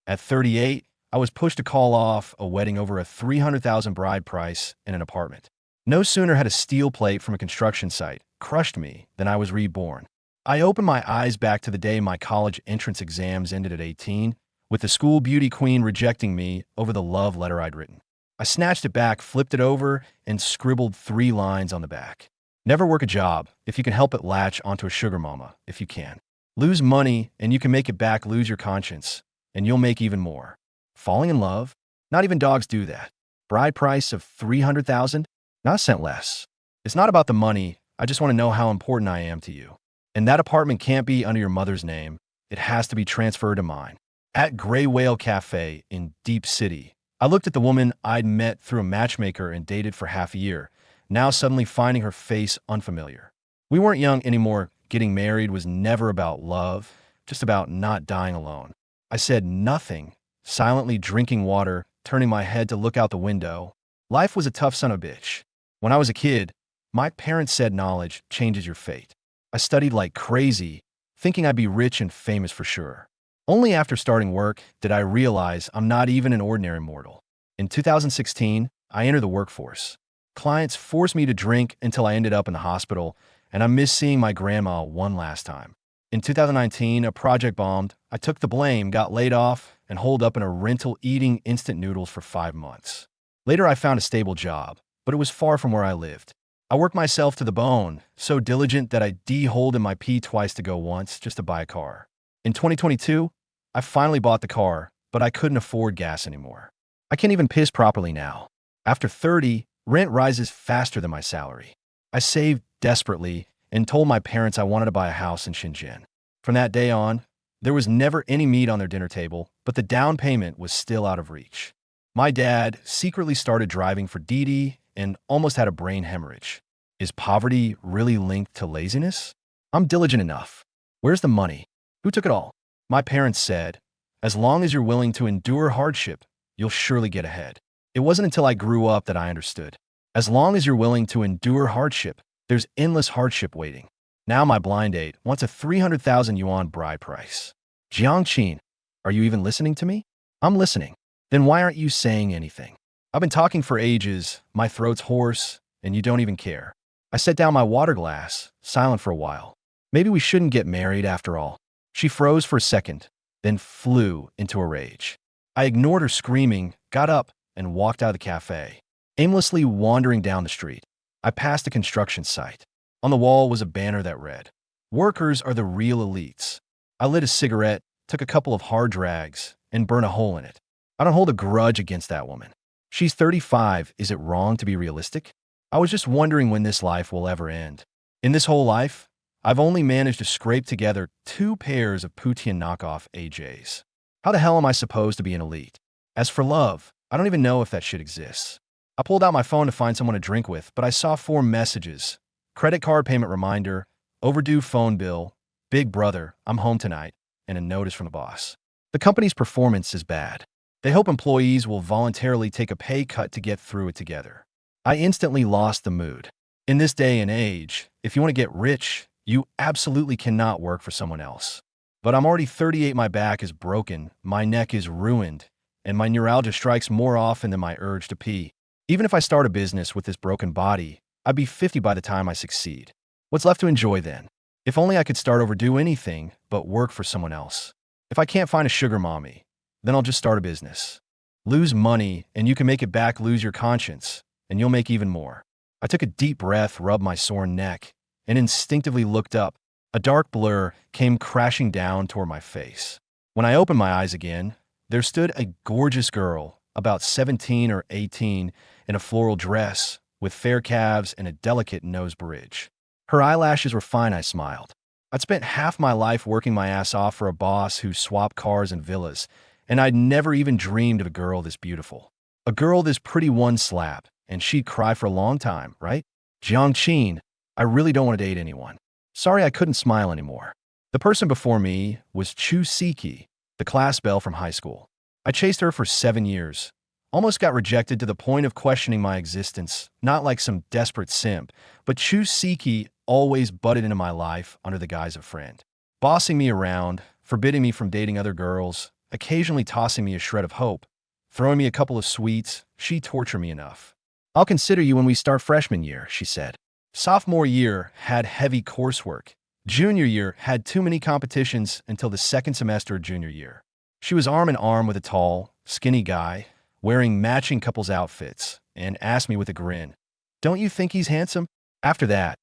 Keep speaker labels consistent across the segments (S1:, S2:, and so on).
S1: At 38, I was pushed to call off a wedding over a 300,000 bride price in an apartment. No sooner had a steel plate from a construction site crushed me than I was reborn. I opened my eyes back to the day my college entrance exams ended at 18, with the school beauty queen rejecting me over the love letter I'd written. I snatched it back, flipped it over, and scribbled 3 lines on the back. Never work a job. If you can help it, latch onto a sugar mama, if you can. Lose money, and you can make it back. Lose your conscience, and you'll make even more. Falling in love? Not even dogs do that. Bride price of 300,000? Not a cent less. It's not about the money. I just want to know how important I am to you. And that apartment can't be under your mother's name. It has to be transferred to mine. At Gray Whale Cafe in Deep City, I looked at the woman I'd met through a matchmaker and dated for half a year, now suddenly finding her face unfamiliar. We weren't young anymore. Getting married was never about love, just about not dying alone. I said nothing, silently drinking water, turning my head to look out the window. Life was a tough son of a bitch. When I was a kid, my parents said knowledge changes your fate. I studied like crazy, thinking I'd be rich and famous for sure. Only after starting work did I realize I'm not even an ordinary mortal. In 2016, I entered the workforce. Clients forced me to drink until I ended up in the hospital, and I missed seeing my grandma one last time. In 2019, a project bombed. I took the blame, got laid off, and holed up in a rental eating instant noodles for 5 months. Later, I found a stable job, but it was far from where I lived. I worked myself to the bone, so diligent that I de-holed in my pee twice to go once just to buy a car. In 2022, I finally bought the car, but I couldn't afford gas anymore. I can't even piss properly now. After 30, rent rises faster than my salary. I saved desperately and told my parents I wanted to buy a house in Shenzhen. From that day on, there was never any meat on their dinner table, but the down payment was still out of reach. My dad secretly started driving for Didi and almost had a brain hemorrhage. Is poverty really linked to laziness? I'm diligent enough. Where's the money? Who took it all? My parents said, as long as you're willing to endure hardship, you'll surely get ahead. It wasn't until I grew up that I understood. As long as you're willing to endure hardship, there's endless hardship waiting. Now my blind date wants a 300,000 yuan bride price. Jiangqin, are you even listening to me? I'm listening. Then why aren't you saying anything? I've been talking for ages, my throat's hoarse, and you don't even care. I set down my water glass, silent for a while. Maybe we shouldn't get married after all. She froze for a second, then flew into a rage. I ignored her screaming, got up, and walked out of the cafe, aimlessly wandering down the street. I passed a construction site. On the wall was a banner that read, "Workers are the real elites." I lit a cigarette, took a couple of hard drags, and burned a hole in it. I don't hold a grudge against that woman. She's 35. Is it wrong to be realistic? I was just wondering when this life will ever end. In this whole life, I've only managed to scrape together 2 pairs of Putian knockoff AJs. How the hell am I supposed to be an elite? As for love, I don't even know if that shit exists. I pulled out my phone to find someone to drink with, but I saw 4 messages. Credit card payment reminder, overdue phone bill, big brother, I'm home tonight, and a notice from the boss. The company's performance is bad. They hope employees will voluntarily take a pay cut to get through it together. I instantly lost the mood. In this day and age, if you want to get rich, you absolutely cannot work for someone else. But I'm already 38, my back is broken, my neck is ruined, and my neuralgia strikes more often than my urge to pee. Even if I start a business with this broken body, I'd be 50 by the time I succeed. What's left to enjoy then? If only I could start over, do anything but work for someone else. If I can't find a sugar mommy, then I'll just start a business. Lose money, and you can make it back. Lose your conscience, and you'll make even more. I took a deep breath, rubbed my sore neck, and instinctively looked up. A dark blur came crashing down toward my face. When I opened my eyes again, there stood a gorgeous girl, about 17 or 18, in a floral dress, with fair calves and a delicate nose bridge. Her eyelashes were fine. I smiled. I'd spent half my life working my ass off for a boss who swapped cars and villas, and I'd never even dreamed of a girl this beautiful. A girl this pretty, one slap, and she'd cry for a long time, right? Jiangqin, I really don't want to date anyone. Sorry I couldn't smile anymore. The person before me was Chu Siki, the class belle from high school. I chased her for 7 years. Almost got rejected to the point of questioning my existence, not like some desperate simp, but Chu Siki always butted into my life under the guise of friend. Bossing me around, forbidding me from dating other girls, occasionally tossing me a shred of hope, throwing me a couple of sweets. She tortured me enough. I'll consider you when we start freshman year, she said. Sophomore year had heavy coursework. Junior year had too many competitions until the second semester of junior year. She was arm in arm with a tall, skinny guy, wearing matching couples outfits, and asked me with a grin, "Don't you think he's handsome?" After that,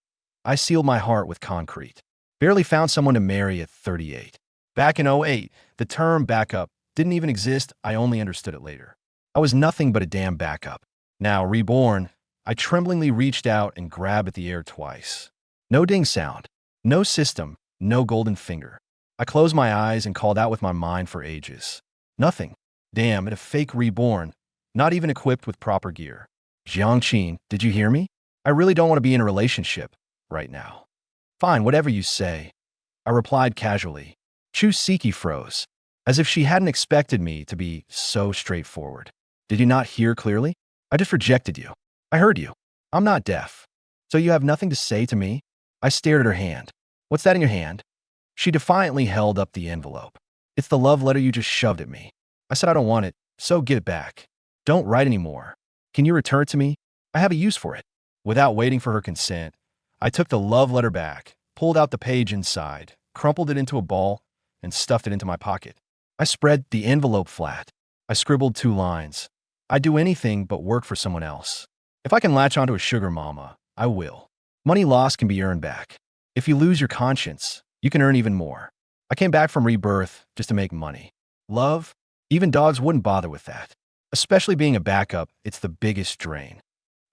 S1: I sealed my heart with concrete. Barely found someone to marry at 38. Back in '08, the term backup didn't even exist. I only understood it later. I was nothing but a damn backup. Now, reborn, I tremblingly reached out and grabbed at the air twice. No ding sound, no system, no golden finger. I closed my eyes and called out with my mind for ages. Nothing. Damn, it a fake reborn, not even equipped with proper gear. Jiangqin, did you hear me? I really don't want to be in a relationship right now. Fine, whatever you say, I replied casually. Chu Siki froze, as if she hadn't expected me to be so straightforward. Did you not hear clearly? I just rejected you. I heard you. I'm not deaf. So you have nothing to say to me? I stared at her hand. What's that in your hand? She defiantly held up the envelope. It's the love letter you just shoved at me. I said I don't want it, so give it back. Don't write anymore. Can you return it to me? I have a use for it. Without waiting for her consent, I took the love letter back, pulled out the page inside, crumpled it into a ball, and stuffed it into my pocket. I spread the envelope flat. I scribbled 2 lines. I'd do anything but work for someone else. If I can latch onto a sugar mama, I will. Money lost can be earned back. If you lose your conscience, you can earn even more. I came back from rebirth just to make money. Love? Even dogs wouldn't bother with that. Especially being a backup, it's the biggest drain.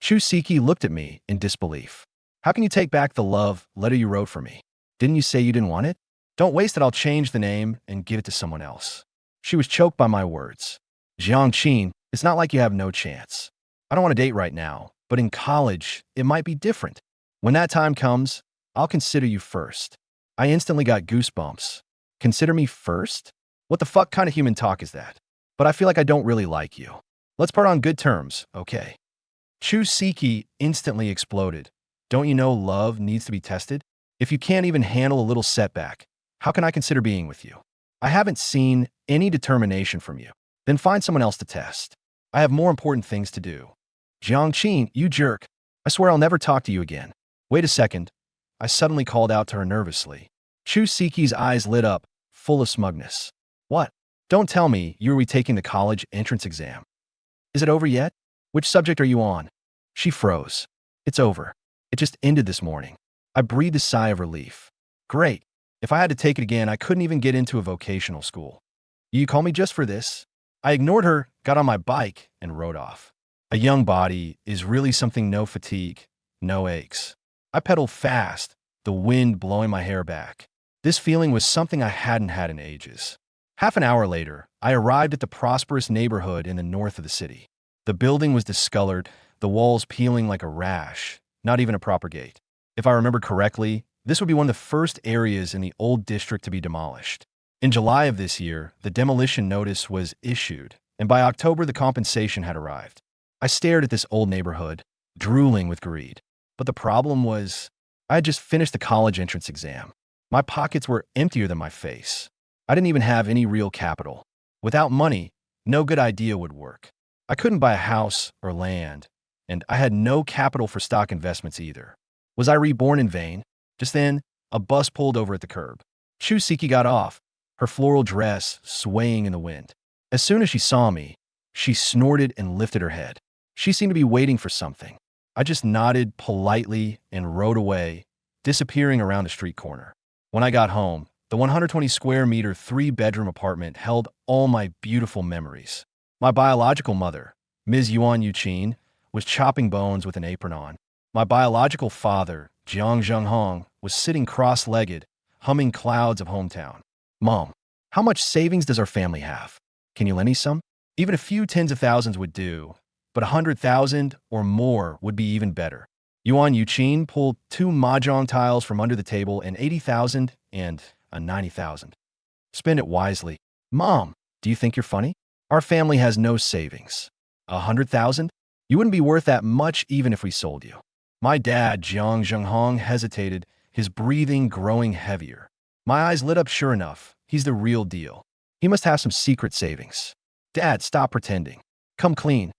S1: Chu Siki looked at me in disbelief. How can you take back the love letter you wrote for me? Didn't you say you didn't want it? Don't waste it, I'll change the name and give it to someone else. She was choked by my words. Jiangqin, it's not like you have no chance. I don't want to date right now, but in college, it might be different. When that time comes, I'll consider you first. I instantly got goosebumps. Consider me first? What the fuck kind of human talk is that? But I feel like I don't really like you. Let's part on good terms, okay? Chu Siki instantly exploded. Don't you know love needs to be tested? If you can't even handle a little setback, how can I consider being with you? I haven't seen any determination from you. Then find someone else to test. I have more important things to do. Jiangqin, you jerk. I swear I'll never talk to you again. Wait a second. I suddenly called out to her nervously. Chu Siki's eyes lit up, full of smugness. What? Don't tell me you're retaking the college entrance exam. Is it over yet? Which subject are you on? She froze. It's over. It just ended this morning. I breathed a sigh of relief. Great. If I had to take it again, I couldn't even get into a vocational school. You call me just for this? I ignored her, got on my bike, and rode off. A young body is really something. No fatigue, no aches. I pedaled fast, the wind blowing my hair back. This feeling was something I hadn't had in ages. Half an hour later, I arrived at the prosperous neighborhood in the north of the city. The building was discolored, the walls peeling like a rash, not even a proper gate. If I remember correctly, this would be one of the first areas in the old district to be demolished. In July of this year, the demolition notice was issued, and by October the compensation had arrived. I stared at this old neighborhood, drooling with greed. But the problem was, I had just finished the college entrance exam. My pockets were emptier than my face. I didn't even have any real capital. Without money, no good idea would work. I couldn't buy a house or land, and I had no capital for stock investments either. Was I reborn in vain? Just then, a bus pulled over at the curb. Chu Siki got off, her floral dress swaying in the wind. As soon as she saw me, she snorted and lifted her head. She seemed to be waiting for something. I just nodded politely and rode away, disappearing around a street corner. When I got home, the 120 square meter 3-bedroom apartment held all my beautiful memories. My biological mother, Ms. Yuan Yuqin, was chopping bones with an apron on. My biological father, Jiang Zhenghong, was sitting cross-legged, humming clouds of hometown. Mom, how much savings does our family have? Can you lend me some? Even a few tens of thousands would do, but 100,000 or more would be even better. Yuan Yuqin pulled 2 mahjong tiles from under the table and 80,000 and a 90,000. Spend it wisely. Mom, do you think you're funny? Our family has no savings. 100,000? You wouldn't be worth that much even if we sold you. My dad, Jiang Zhenghong, hesitated, his breathing growing heavier. My eyes lit up. Sure enough, he's the real deal. He must have some secret savings. Dad, stop pretending. Come clean.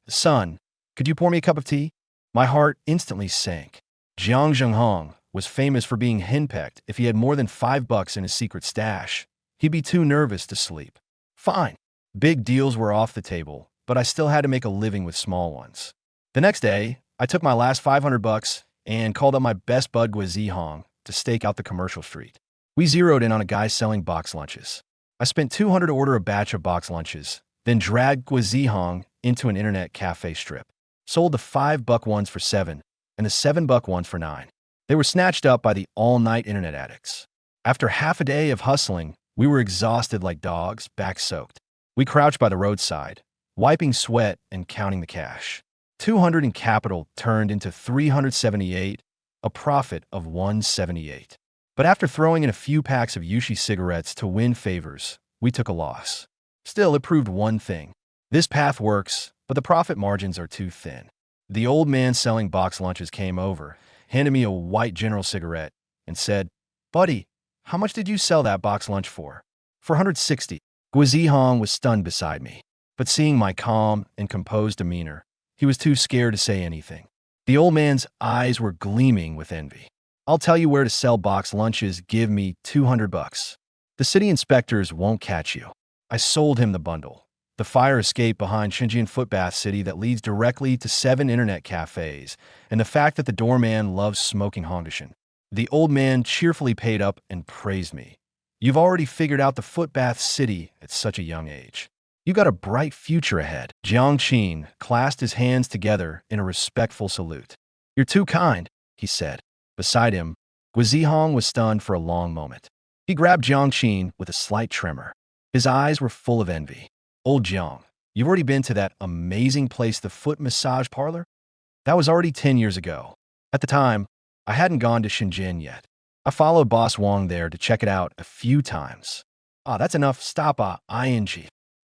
S1: Son, could you pour me a cup of tea? My heart instantly sank. Jiang Zhenghong was famous for being henpecked if he had more than $5 in his secret stash. He'd be too nervous to sleep. Fine. Big deals were off the table, but I still had to make a living with small ones. The next day, I took my last $500 and called up my best bud Guizihong to stake out the commercial street. We zeroed in on a guy selling box lunches. I spent $200 to order a batch of box lunches, then dragged Guizihong into an internet cafe strip. Sold the $5 ones for $7 and the $7 ones for $9. They were snatched up by the all-night internet addicts. After half a day of hustling, we were exhausted like dogs, back-soaked. We crouched by the roadside, wiping sweat and counting the cash. 200 in capital turned into 378, a profit of 178. But after throwing in a few packs of Yushi cigarettes to win favors, we took a loss. Still, it proved one thing. This path works, but the profit margins are too thin. The old man selling box lunches came over, handed me a white General cigarette, and said, "Buddy, how much did you sell that box lunch for?" "For 160. Guizihong was stunned beside me, but seeing my calm and composed demeanor, he was too scared to say anything. The old man's eyes were gleaming with envy. "I'll tell you where to sell box lunches. Give me $200. The city inspectors won't catch you." I sold him the bundle. The fire escape behind Shenzhen Footbath City that leads directly to 7 internet cafes, and the fact that the doorman loves smoking Hongdashan. The old man cheerfully paid up and praised me. "You've already figured out the Footbath City at such a young age. You got a bright future ahead." Jiang Qin clasped his hands together in a respectful salute. "You're too kind," he said. Beside him, Guizihong was stunned for a long moment. He grabbed Jiang Qin with a slight tremor. His eyes were full of envy. "Old Jiang, you've already been to that amazing place, the foot massage parlor?" That was already 10 years ago. At the time, I hadn't gone to Shenzhen yet. I followed Boss Wang there to check it out a few times. That's enough. Stop, ing.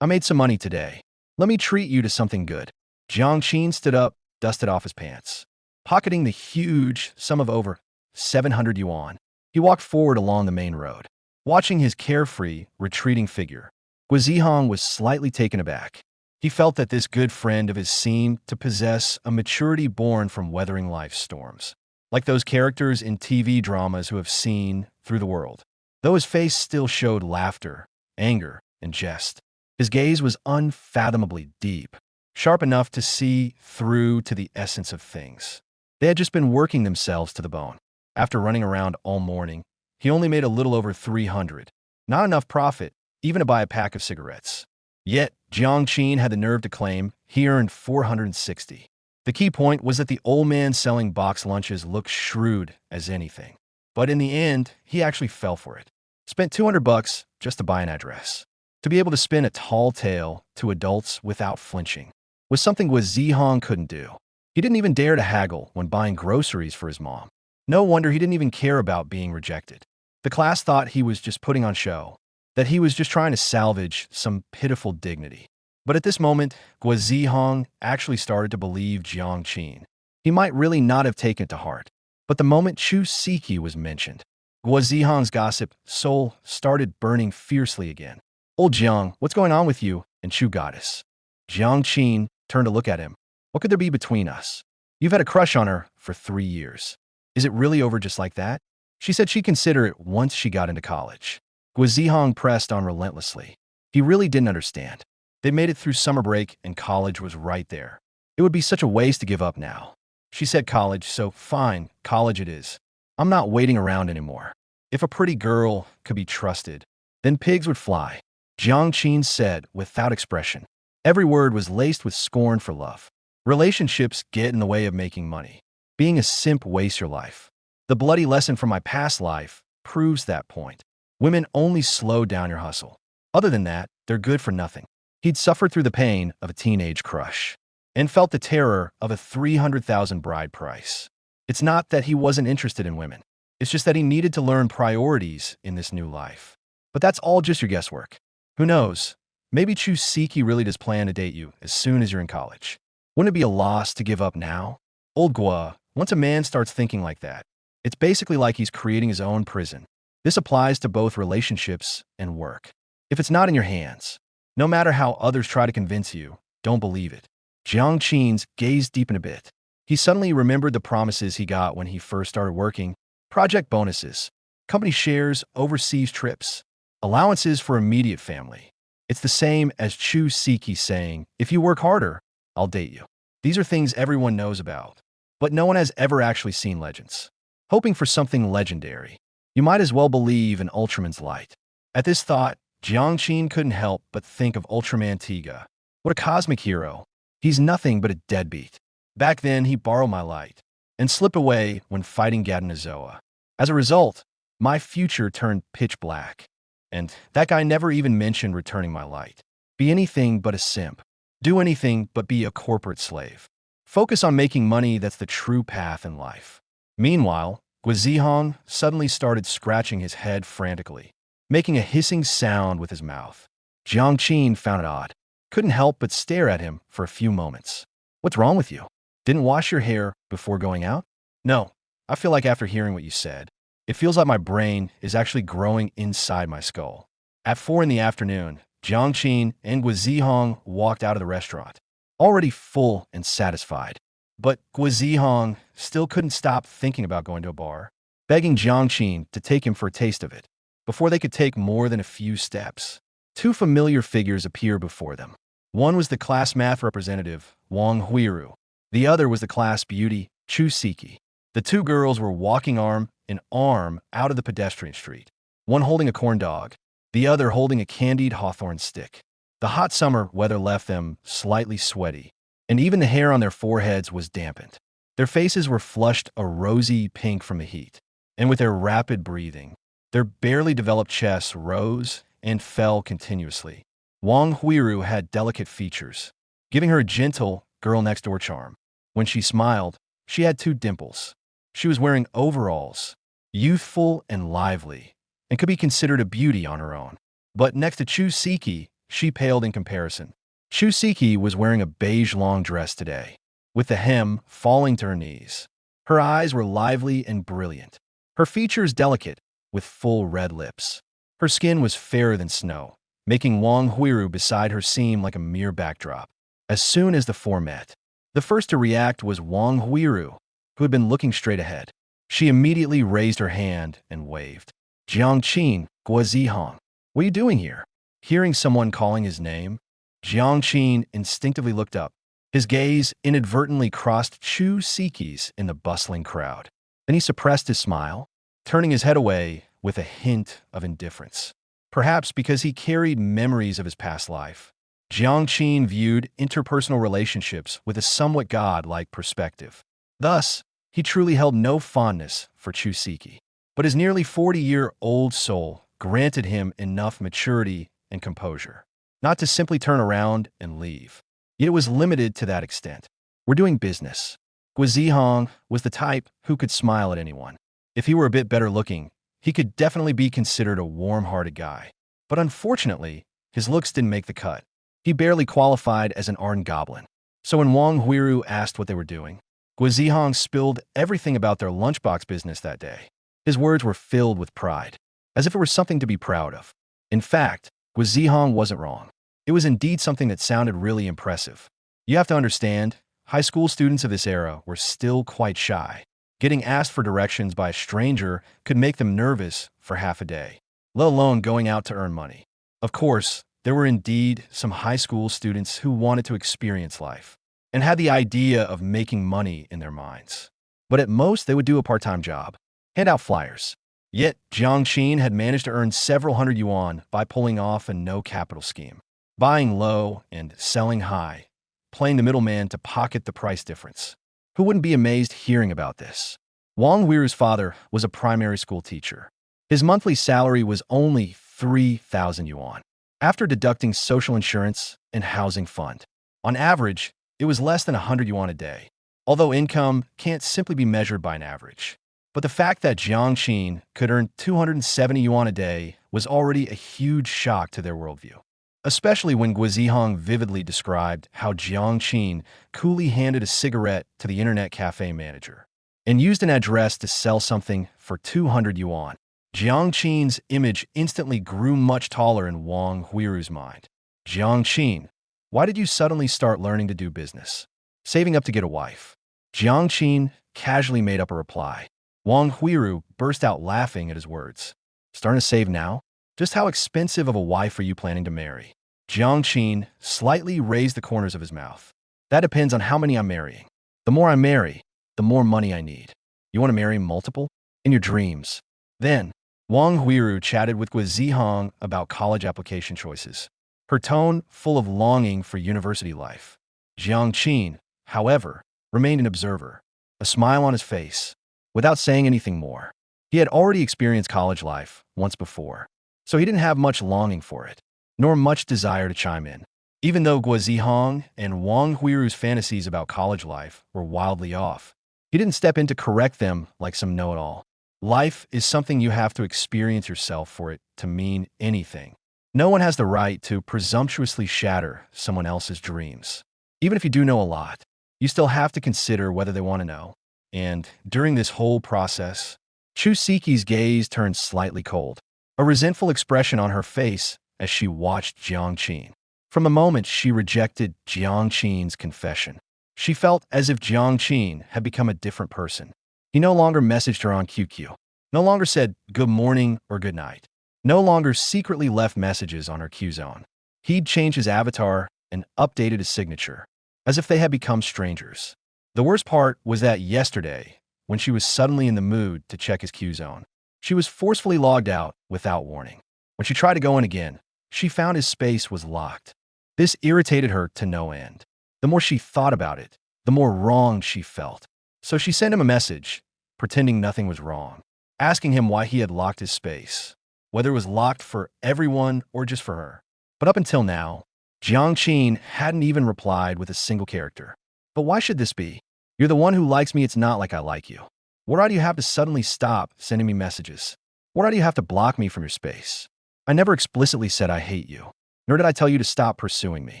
S1: I made some money today. Let me treat you to something good." Jiang Qin stood up, dusted off his pants. Pocketing the huge sum of over 700 yuan, he walked forward along the main road. Watching his carefree, retreating figure, Guizihong was slightly taken aback. He felt that this good friend of his seemed to possess a maturity born from weathering life's storms, like those characters in TV dramas who have seen through the world. Though his face still showed laughter, anger, and jest, his gaze was unfathomably deep, sharp enough to see through to the essence of things. They had just been working themselves to the bone. After running around all morning, he only made a little over 300. Not enough profit, even to buy a pack of cigarettes. Yet, Jiang Qin had the nerve to claim he earned 460. The key point was that the old man selling box lunches looked shrewd as anything. But in the end, he actually fell for it. Spent $200 just to buy an address. To be able to spin a tall tale to adults without flinching was something Guizihong couldn't do. He didn't even dare to haggle when buying groceries for his mom. No wonder he didn't even care about being rejected. The class thought he was just putting on show, that he was just trying to salvage some pitiful dignity. But at this moment, Guizihong actually started to believe Jiang Qin. He might really not have taken it to heart. But the moment Chu Siki was mentioned, Guizihong's gossip soul started burning fiercely again. "Old Jiang, what's going on with you and Chu Goddess?" Jiang Qin turned to look at him. "What could there be between us? You've had a crush on her for 3 years. Is it really over just like that?" She said she'd consider it once she got into college. Guizihong pressed on relentlessly. He really didn't understand. They made it through summer break and college was right there. It would be such a waste to give up now. She said college, so fine, college it is. I'm not waiting around anymore. If a pretty girl could be trusted, then pigs would fly. Jiang Qin said without expression. Every word was laced with scorn for love. Relationships get in the way of making money. Being a simp wastes your life. The bloody lesson from my past life proves that point. Women only slow down your hustle. Other than that, they're good for nothing. He'd suffered through the pain of a teenage crush and felt the terror of a 300,000 bride price. It's not that he wasn't interested in women. It's just that he needed to learn priorities in this new life. But that's all just your guesswork. Who knows? Maybe Chu Siki really does plan to date you as soon as you're in college. Wouldn't it be a loss to give up now? Old Gua, once a man starts thinking like that, it's basically like he's creating his own prison. This applies to both relationships and work. If it's not in your hands, no matter how others try to convince you, don't believe it. Jiang Qin's gaze deepened a bit. He suddenly remembered the promises he got when he first started working: project bonuses, company shares, overseas trips, allowances for immediate family. It's the same as Chu Siki saying, if you work harder, I'll date you. These are things everyone knows about, but no one has ever actually seen Legends. Hoping for something legendary, you might as well believe in Ultraman's light. At this thought, Jiang Qin couldn't help but think of Ultraman Tiga. What a cosmic hero. He's nothing but a deadbeat. Back then, he borrowed my light and slipped away when fighting Gadanazoa. As a result, my future turned pitch black. And that guy never even mentioned returning my light. Be anything but a simp. Do anything but be a corporate slave. Focus on making money. That's the true path in life. Meanwhile, Guizihong suddenly started scratching his head frantically, making a hissing sound with his mouth. Jiang Qin found it odd. Couldn't help but stare at him for a few moments. What's wrong with you? Didn't wash your hair before going out? No, I feel like after hearing what you said, it feels like my brain is actually growing inside my skull. At 4 in the afternoon, Jiang Qin and Guizihong walked out of the restaurant, already full and satisfied. But Guizihong still couldn't stop thinking about going to a bar, begging Jiang Qin to take him for a taste of it. Before they could take more than a few steps, two familiar figures appeared before them. One was the class math representative, Wang Huiru. The other was the class beauty, Chu Siki. The two girls were walking arm in arm out of the pedestrian street, one holding a corn dog, the other holding a candied hawthorn stick. The hot summer weather left them slightly sweaty, and even the hair on their foreheads was dampened. Their faces were flushed a rosy pink from the heat, and with their rapid breathing, their barely developed chests rose and fell continuously. Wang Huiru had delicate features, giving her a gentle girl-next-door charm. When she smiled, she had 2 dimples. She was wearing overalls, youthful and lively, and could be considered a beauty on her own. But next to Chu Siki, she paled in comparison. Chu Siki was wearing a beige long dress today, with the hem falling to her knees. Her eyes were lively and brilliant, her features delicate, with full red lips. Her skin was fairer than snow, making Wang Huiru beside her seem like a mere backdrop. As soon as the four met, the first to react was Wang Huiru, who had been looking straight ahead. She immediately raised her hand and waved. Jiang Qin, Guizihong, what are you doing here? Hearing someone calling his name, Jiang Qin instinctively looked up. His gaze inadvertently crossed Chu Siki's in the bustling crowd. Then he suppressed his smile, turning his head away with a hint of indifference. Perhaps because he carried memories of his past life, Jiang Qin viewed interpersonal relationships with a somewhat god-like perspective. Thus, he truly held no fondness for Chu Siki. But his nearly 40-year-old soul granted him enough maturity and composure, not to simply turn around and leave. Yet it was limited to that extent. We're doing business. Guizihong was the type who could smile at anyone. If he were a bit better looking, he could definitely be considered a warm-hearted guy. But unfortunately, his looks didn't make the cut. He barely qualified as an ardent goblin. So when Wang Huiru asked what they were doing, Guizihong spilled everything about their lunchbox business that day. His words were filled with pride, as if it were something to be proud of. In fact, Guizihong wasn't wrong. It was indeed something that sounded really impressive. You have to understand, high school students of this era were still quite shy. Getting asked for directions by a stranger could make them nervous for half a day, let alone going out to earn money. Of course, there were indeed some high school students who wanted to experience life and had the idea of making money in their minds. But at most, they would do a part-time job, hand out flyers. Yet, Jiang Qin had managed to earn several hundred yuan by pulling off a no-capital scheme, buying low and selling high, playing the middleman to pocket the price difference. Who wouldn't be amazed hearing about this? Wang Weiru's father was a primary school teacher. His monthly salary was only 3,000 yuan, after deducting social insurance and housing fund. On average, it was less than 100 yuan a day, although income can't simply be measured by an average. But the fact that Jiang Qin could earn 270 yuan a day was already a huge shock to their worldview, especially when Guizihong vividly described how Jiang Qin coolly handed a cigarette to the internet cafe manager and used an address to sell something for 200 yuan. Jiang Qin's image instantly grew much taller in Wang Huiru's mind. Jiang Qin, why did you suddenly start learning to do business? Saving up to get a wife. Jiang Qin casually made up a reply. Wang Huiru burst out laughing at his words. Starting to save now? Just how expensive of a wife are you planning to marry? Jiang Qin slightly raised the corners of his mouth. That depends on how many I'm marrying. The more I marry, the more money I need. You want to marry multiple? In your dreams. Then, Wang Huiru chatted with Gua Zihong about college application choices, her tone full of longing for university life. Jiang Qin, however, remained an observer, a smile on his face, without saying anything more. He had already experienced college life once before, so he didn't have much longing for it, nor much desire to chime in. Even though Gua Zihong and Wang Huiru's fantasies about college life were wildly off, he didn't step in to correct them like some know-it-all. Life is something you have to experience yourself for it to mean anything. No one has the right to presumptuously shatter someone else's dreams. Even if you do know a lot, you still have to consider whether they want to know. And during this whole process, Chu Siki's gaze turned slightly cold, a resentful expression on her face as she watched Jiang Qin. From the moment she rejected Jiang Qin's confession, she felt as if Jiang Qin had become a different person. He no longer messaged her on QQ, no longer said good morning or good night, no longer secretly left messages on her Qzone. He'd changed his avatar and updated his signature, as if they had become strangers. The worst part was that yesterday, when she was suddenly in the mood to check his Qzone, she was forcefully logged out without warning. When she tried to go in again, she found his space was locked. This irritated her to no end. The more she thought about it, the more wrong she felt. So she sent him a message, pretending nothing was wrong, asking him why he had locked his space, whether it was locked for everyone or just for her. But up until now, Jiang Qin hadn't even replied with a single character. But why should this be? You're the one who likes me, it's not like I like you. Why do you have to suddenly stop sending me messages? Why do you have to block me from your space? I never explicitly said I hate you, nor did I tell you to stop pursuing me.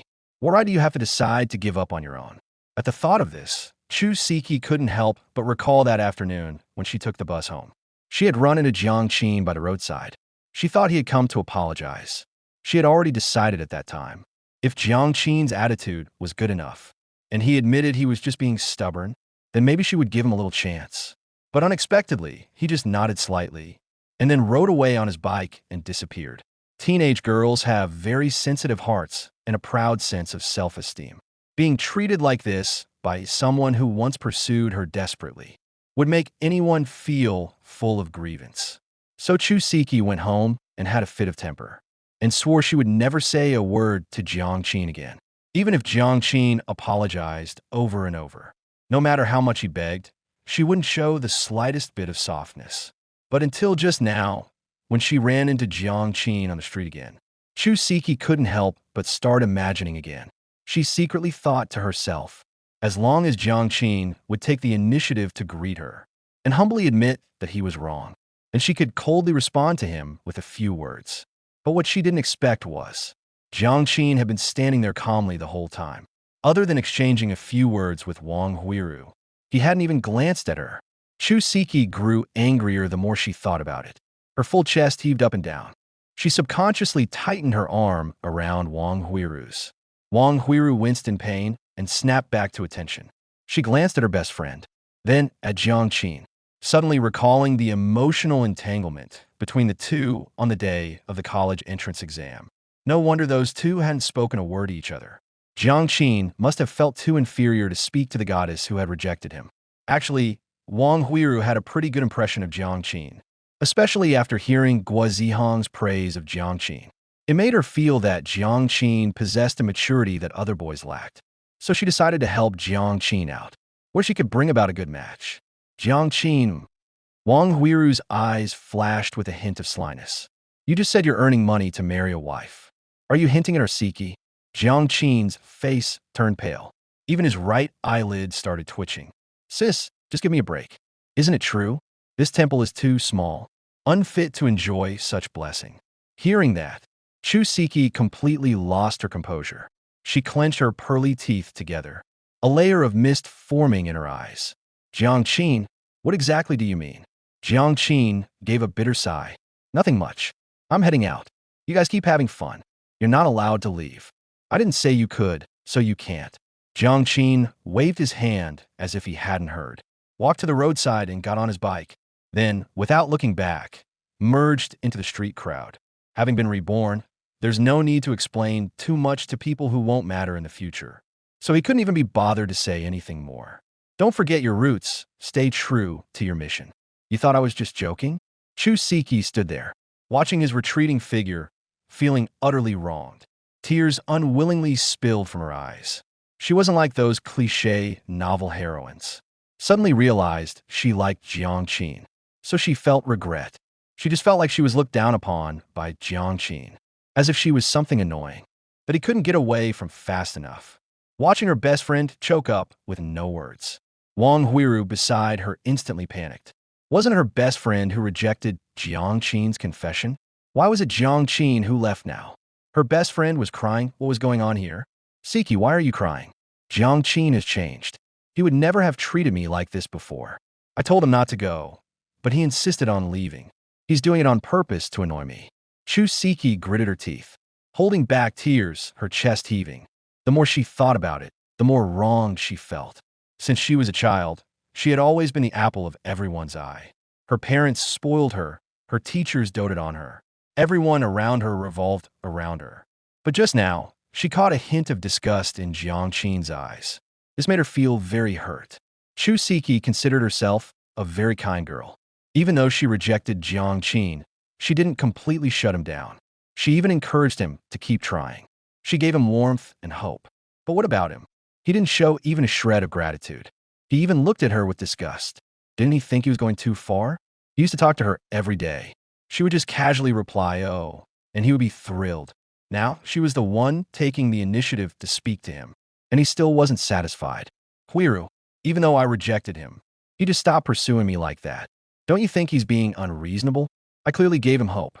S1: Why do you have to decide to give up on your own? At the thought of this, Chu Siki couldn't help but recall that afternoon when she took the bus home. She had run into Jiang Qin by the roadside. She thought he had come to apologize. She had already decided at that time, if Jiang Qin's attitude was good enough, and he admitted he was just being stubborn, then maybe she would give him a little chance. But unexpectedly, he just nodded slightly, and then rode away on his bike and disappeared. Teenage girls have very sensitive hearts and a proud sense of self-esteem. Being treated like this by someone who once pursued her desperately would make anyone feel full of grievance. So Chu Siki went home and had a fit of temper, and swore she would never say a word to Jiang Qin again, even if Jiang Qin apologized over and over. No matter how much he begged, she wouldn't show the slightest bit of softness. But until just now, when she ran into Jiang Qin on the street again, Chu Siki couldn't help but start imagining again. She secretly thought to herself, as long as Jiang Qin would take the initiative to greet her and humbly admit that he was wrong, and she could coldly respond to him with a few words. But what she didn't expect was, Jiang Qin had been standing there calmly the whole time. Other than exchanging a few words with Wang Huiru, he hadn't even glanced at her. Chu Siki grew angrier the more she thought about it. Her full chest heaved up and down. She subconsciously tightened her arm around Wang Huiru's. Wang Huiru winced in pain and snapped back to attention. She glanced at her best friend, then at Jiang Qin, suddenly recalling the emotional entanglement between the two on the day of the college entrance exam. No wonder those two hadn't spoken a word to each other. Jiang Qin must have felt too inferior to speak to the goddess who had rejected him. Actually, Wang Huiru had a pretty good impression of Jiang Qin, especially after hearing Gua Zihong's praise of Jiang Qin. It made her feel that Jiang Qin possessed a maturity that other boys lacked. So she decided to help Jiang Qin out, where she could bring about a good match. Jiang Qin. Wang Huiru's eyes flashed with a hint of slyness. You just said you're earning money to marry a wife. Are you hinting at our Siki? Jiang Qin's face turned pale. Even his right eyelid started twitching. Sis, just give me a break. Isn't it true? This temple is too small, unfit to enjoy such blessing. Hearing that, Chu Siki completely lost her composure. She clenched her pearly teeth together, a layer of mist forming in her eyes. Jiang Qin, what exactly do you mean? Jiang Qin gave a bitter sigh. Nothing much. I'm heading out. You guys keep having fun. You're not allowed to leave. I didn't say you could, so you can't. Jiang Qin waved his hand as if he hadn't heard, walked to the roadside and got on his bike. Then, without looking back, merged into the street crowd. Having been reborn, there's no need to explain too much to people who won't matter in the future. So he couldn't even be bothered to say anything more. Don't forget your roots. Stay true to your mission. You thought I was just joking? Chu Siki stood there, watching his retreating figure, feeling utterly wronged. Tears unwillingly spilled from her eyes. She wasn't like those cliché novel heroines. Suddenly realized she liked Jiang Qin, so she felt regret. She just felt like she was looked down upon by Jiang Qin, as if she was something annoying that he couldn't get away from fast enough. Watching her best friend choke up with no words, Wang Huiru beside her instantly panicked. Wasn't it her best friend who rejected Jiang Qin's confession? Why was it Jiang Qin who left now? Her best friend was crying. What was going on here? Siki, why are you crying? Jiang Qin has changed. He would never have treated me like this before. I told him not to go, but he insisted on leaving. He's doing it on purpose to annoy me. Chu Siki gritted her teeth, holding back tears, her chest heaving. The more she thought about it, the more wronged she felt. Since she was a child, she had always been the apple of everyone's eye. Her parents spoiled her, her teachers doted on her. Everyone around her revolved around her. But just now, she caught a hint of disgust in Jiang Qin's eyes. This made her feel very hurt. Chu Siki considered herself a very kind girl. Even though she rejected Jiang Qin, she didn't completely shut him down. She even encouraged him to keep trying. She gave him warmth and hope. But what about him? He didn't show even a shred of gratitude. He even looked at her with disgust. Didn't he think he was going too far? He used to talk to her every day. She would just casually reply, "Oh," and he would be thrilled. Now, she was the one taking the initiative to speak to him, and he still wasn't satisfied. Huiru, even though I rejected him, he just stopped pursuing me like that. Don't you think he's being unreasonable? I clearly gave him hope.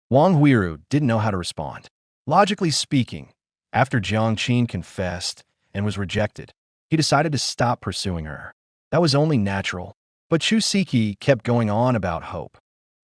S1: Wang Huiru didn't know how to respond. Logically speaking, after Jiang Qin confessed and was rejected, he decided to stop pursuing her. That was only natural. But Chu Siki kept going on about hope.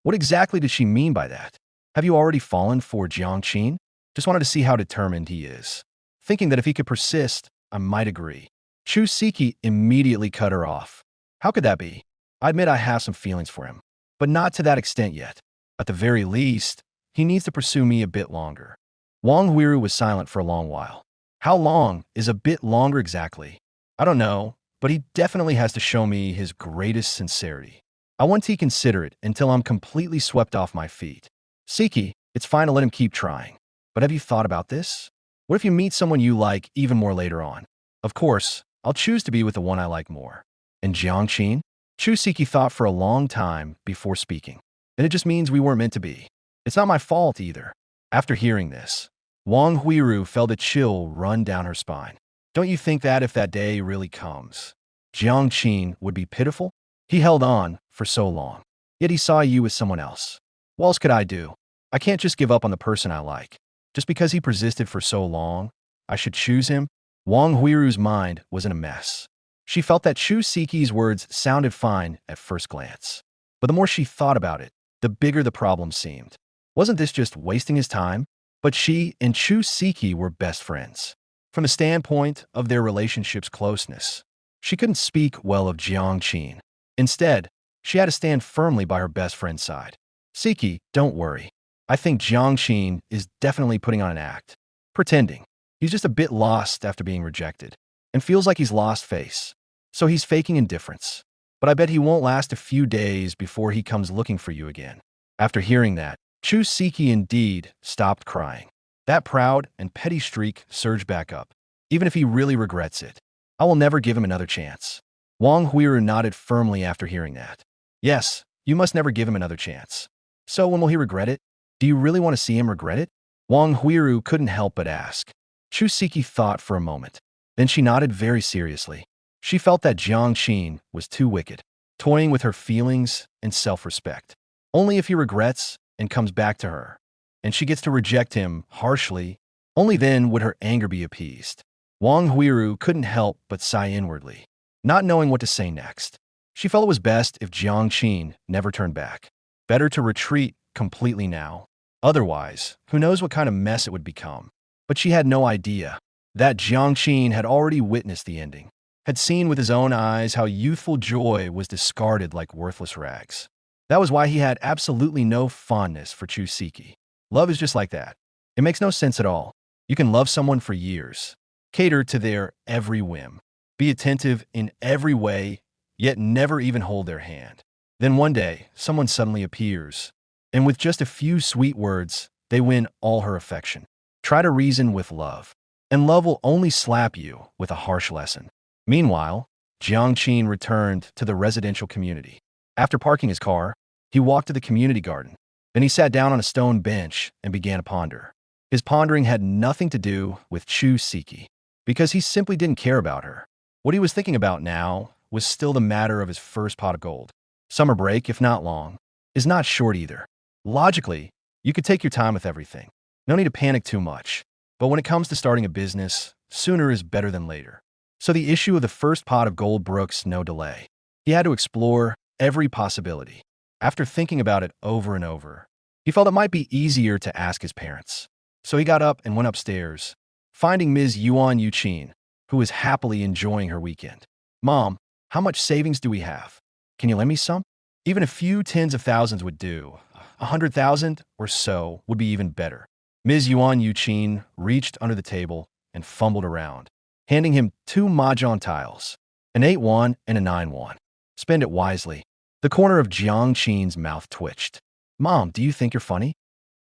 S1: What exactly did she mean by that? Have you already fallen for Jiang Qin? Just wanted to see how determined he is. Thinking that if he could persist, I might agree. Chu Siki immediately cut her off. How could that be? I admit I have some feelings for him, but not to that extent yet. At the very least, he needs to pursue me a bit longer. Wang Huiru was silent for a long while. How long is a bit longer exactly? I don't know, but he definitely has to show me his greatest sincerity. I want to consider it until I'm completely swept off my feet. Siki, it's fine to let him keep trying. But have you thought about this? What if you meet someone you like even more later on? Of course, I'll choose to be with the one I like more. And Jiang Qin? Chu Siki thought for a long time before speaking. And it just means we weren't meant to be. It's not my fault either. After hearing this, Wang Huiru felt a chill run down her spine. Don't you think that if that day really comes, Jiang Qin would be pitiful? He held on for so long, yet he saw you with someone else. What else could I do? I can't just give up on the person I like. Just because he persisted for so long, I should choose him? Wang Huiru's mind was in a mess. She felt that Chu Siki's words sounded fine at first glance. But the more she thought about it, the bigger the problem seemed. Wasn't this just wasting his time? But she and Chu Siki were best friends. From the standpoint of their relationship's closeness, she couldn't speak well of Jiang Qin. Instead, she had to stand firmly by her best friend's side. Siki, don't worry. I think Jiang Qin is definitely putting on an act. Pretending. He's just a bit lost after being rejected, and feels like he's lost face. So he's faking indifference. But I bet he won't last a few days before he comes looking for you again. After hearing that, Chu Siki indeed stopped crying. That proud and petty streak surged back up, even if he really regrets it. I will never give him another chance. Wang Huiru nodded firmly after hearing that. Yes, you must never give him another chance. So when will he regret it? Do you really want to see him regret it? Wang Huiru couldn't help but ask. Chu Siki thought for a moment. Then she nodded very seriously. She felt that Jiang Qin was too wicked, toying with her feelings and self-respect. Only if he regrets and comes back to her, and she gets to reject him harshly, only then would her anger be appeased. Wang Huiru couldn't help but sigh inwardly, not knowing what to say next. She felt it was best if Jiang Qin never turned back. Better to retreat completely now. Otherwise, who knows what kind of mess it would become. But she had no idea that Jiang Qin had already witnessed the ending, had seen with his own eyes how youthful joy was discarded like worthless rags. That was why he had absolutely no fondness for Chu Siki. Love is just like that. It makes no sense at all. You can love someone for years, cater to their every whim, be attentive in every way, yet never even hold their hand. Then one day, someone suddenly appears, and with just a few sweet words, they win all her affection. Try to reason with love, and love will only slap you with a harsh lesson. Meanwhile, Jiang Qin returned to the residential community. After parking his car, he walked to the community garden. Then he sat down on a stone bench and began to ponder. His pondering had nothing to do with Chu Siki, because he simply didn't care about her. What he was thinking about now was still the matter of his first pot of gold. Summer break, if not long, is not short either. Logically, you could take your time with everything. No need to panic too much. But when it comes to starting a business, sooner is better than later. So the issue of the first pot of gold brooks no delay. He had to explore every possibility. After thinking about it over and over, he felt it might be easier to ask his parents. So he got up and went upstairs, finding Ms. Yuan Yuqin, who was happily enjoying her weekend. "Mom, how much savings do we have? Can you lend me some? Even a few tens of thousands would do. 100,000 or so would be even better." Ms. Yuan Yuqin reached under the table and fumbled around, handing him 2 mahjong tiles, an 8-1 and a 9-1. "Spend it wisely." The corner of Jiang Qin's mouth twitched. "Mom, do you think you're funny?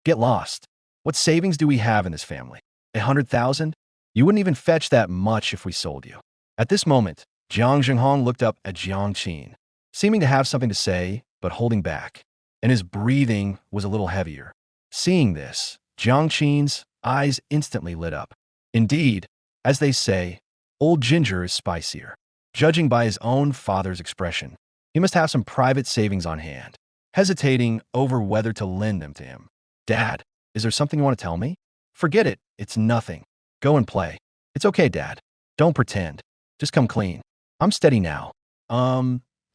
S1: Get lost. What savings do we have in this family? 100,000? You wouldn't even fetch that much if we sold you." At this moment, Jiang Zhenghong looked up at Jiang Qin, seeming to have something to say, but holding back, and his breathing was a little heavier. Seeing this, Jiang Qin's eyes instantly lit up. Indeed, as they say, old ginger is spicier. Judging by his own father's expression, he must have some private savings on hand, hesitating over whether to lend them to him. "Dad, is there something you want to tell me?" "Forget it. It's nothing. Go and play." "It's okay, Dad. Don't pretend. Just come clean. I'm steady now."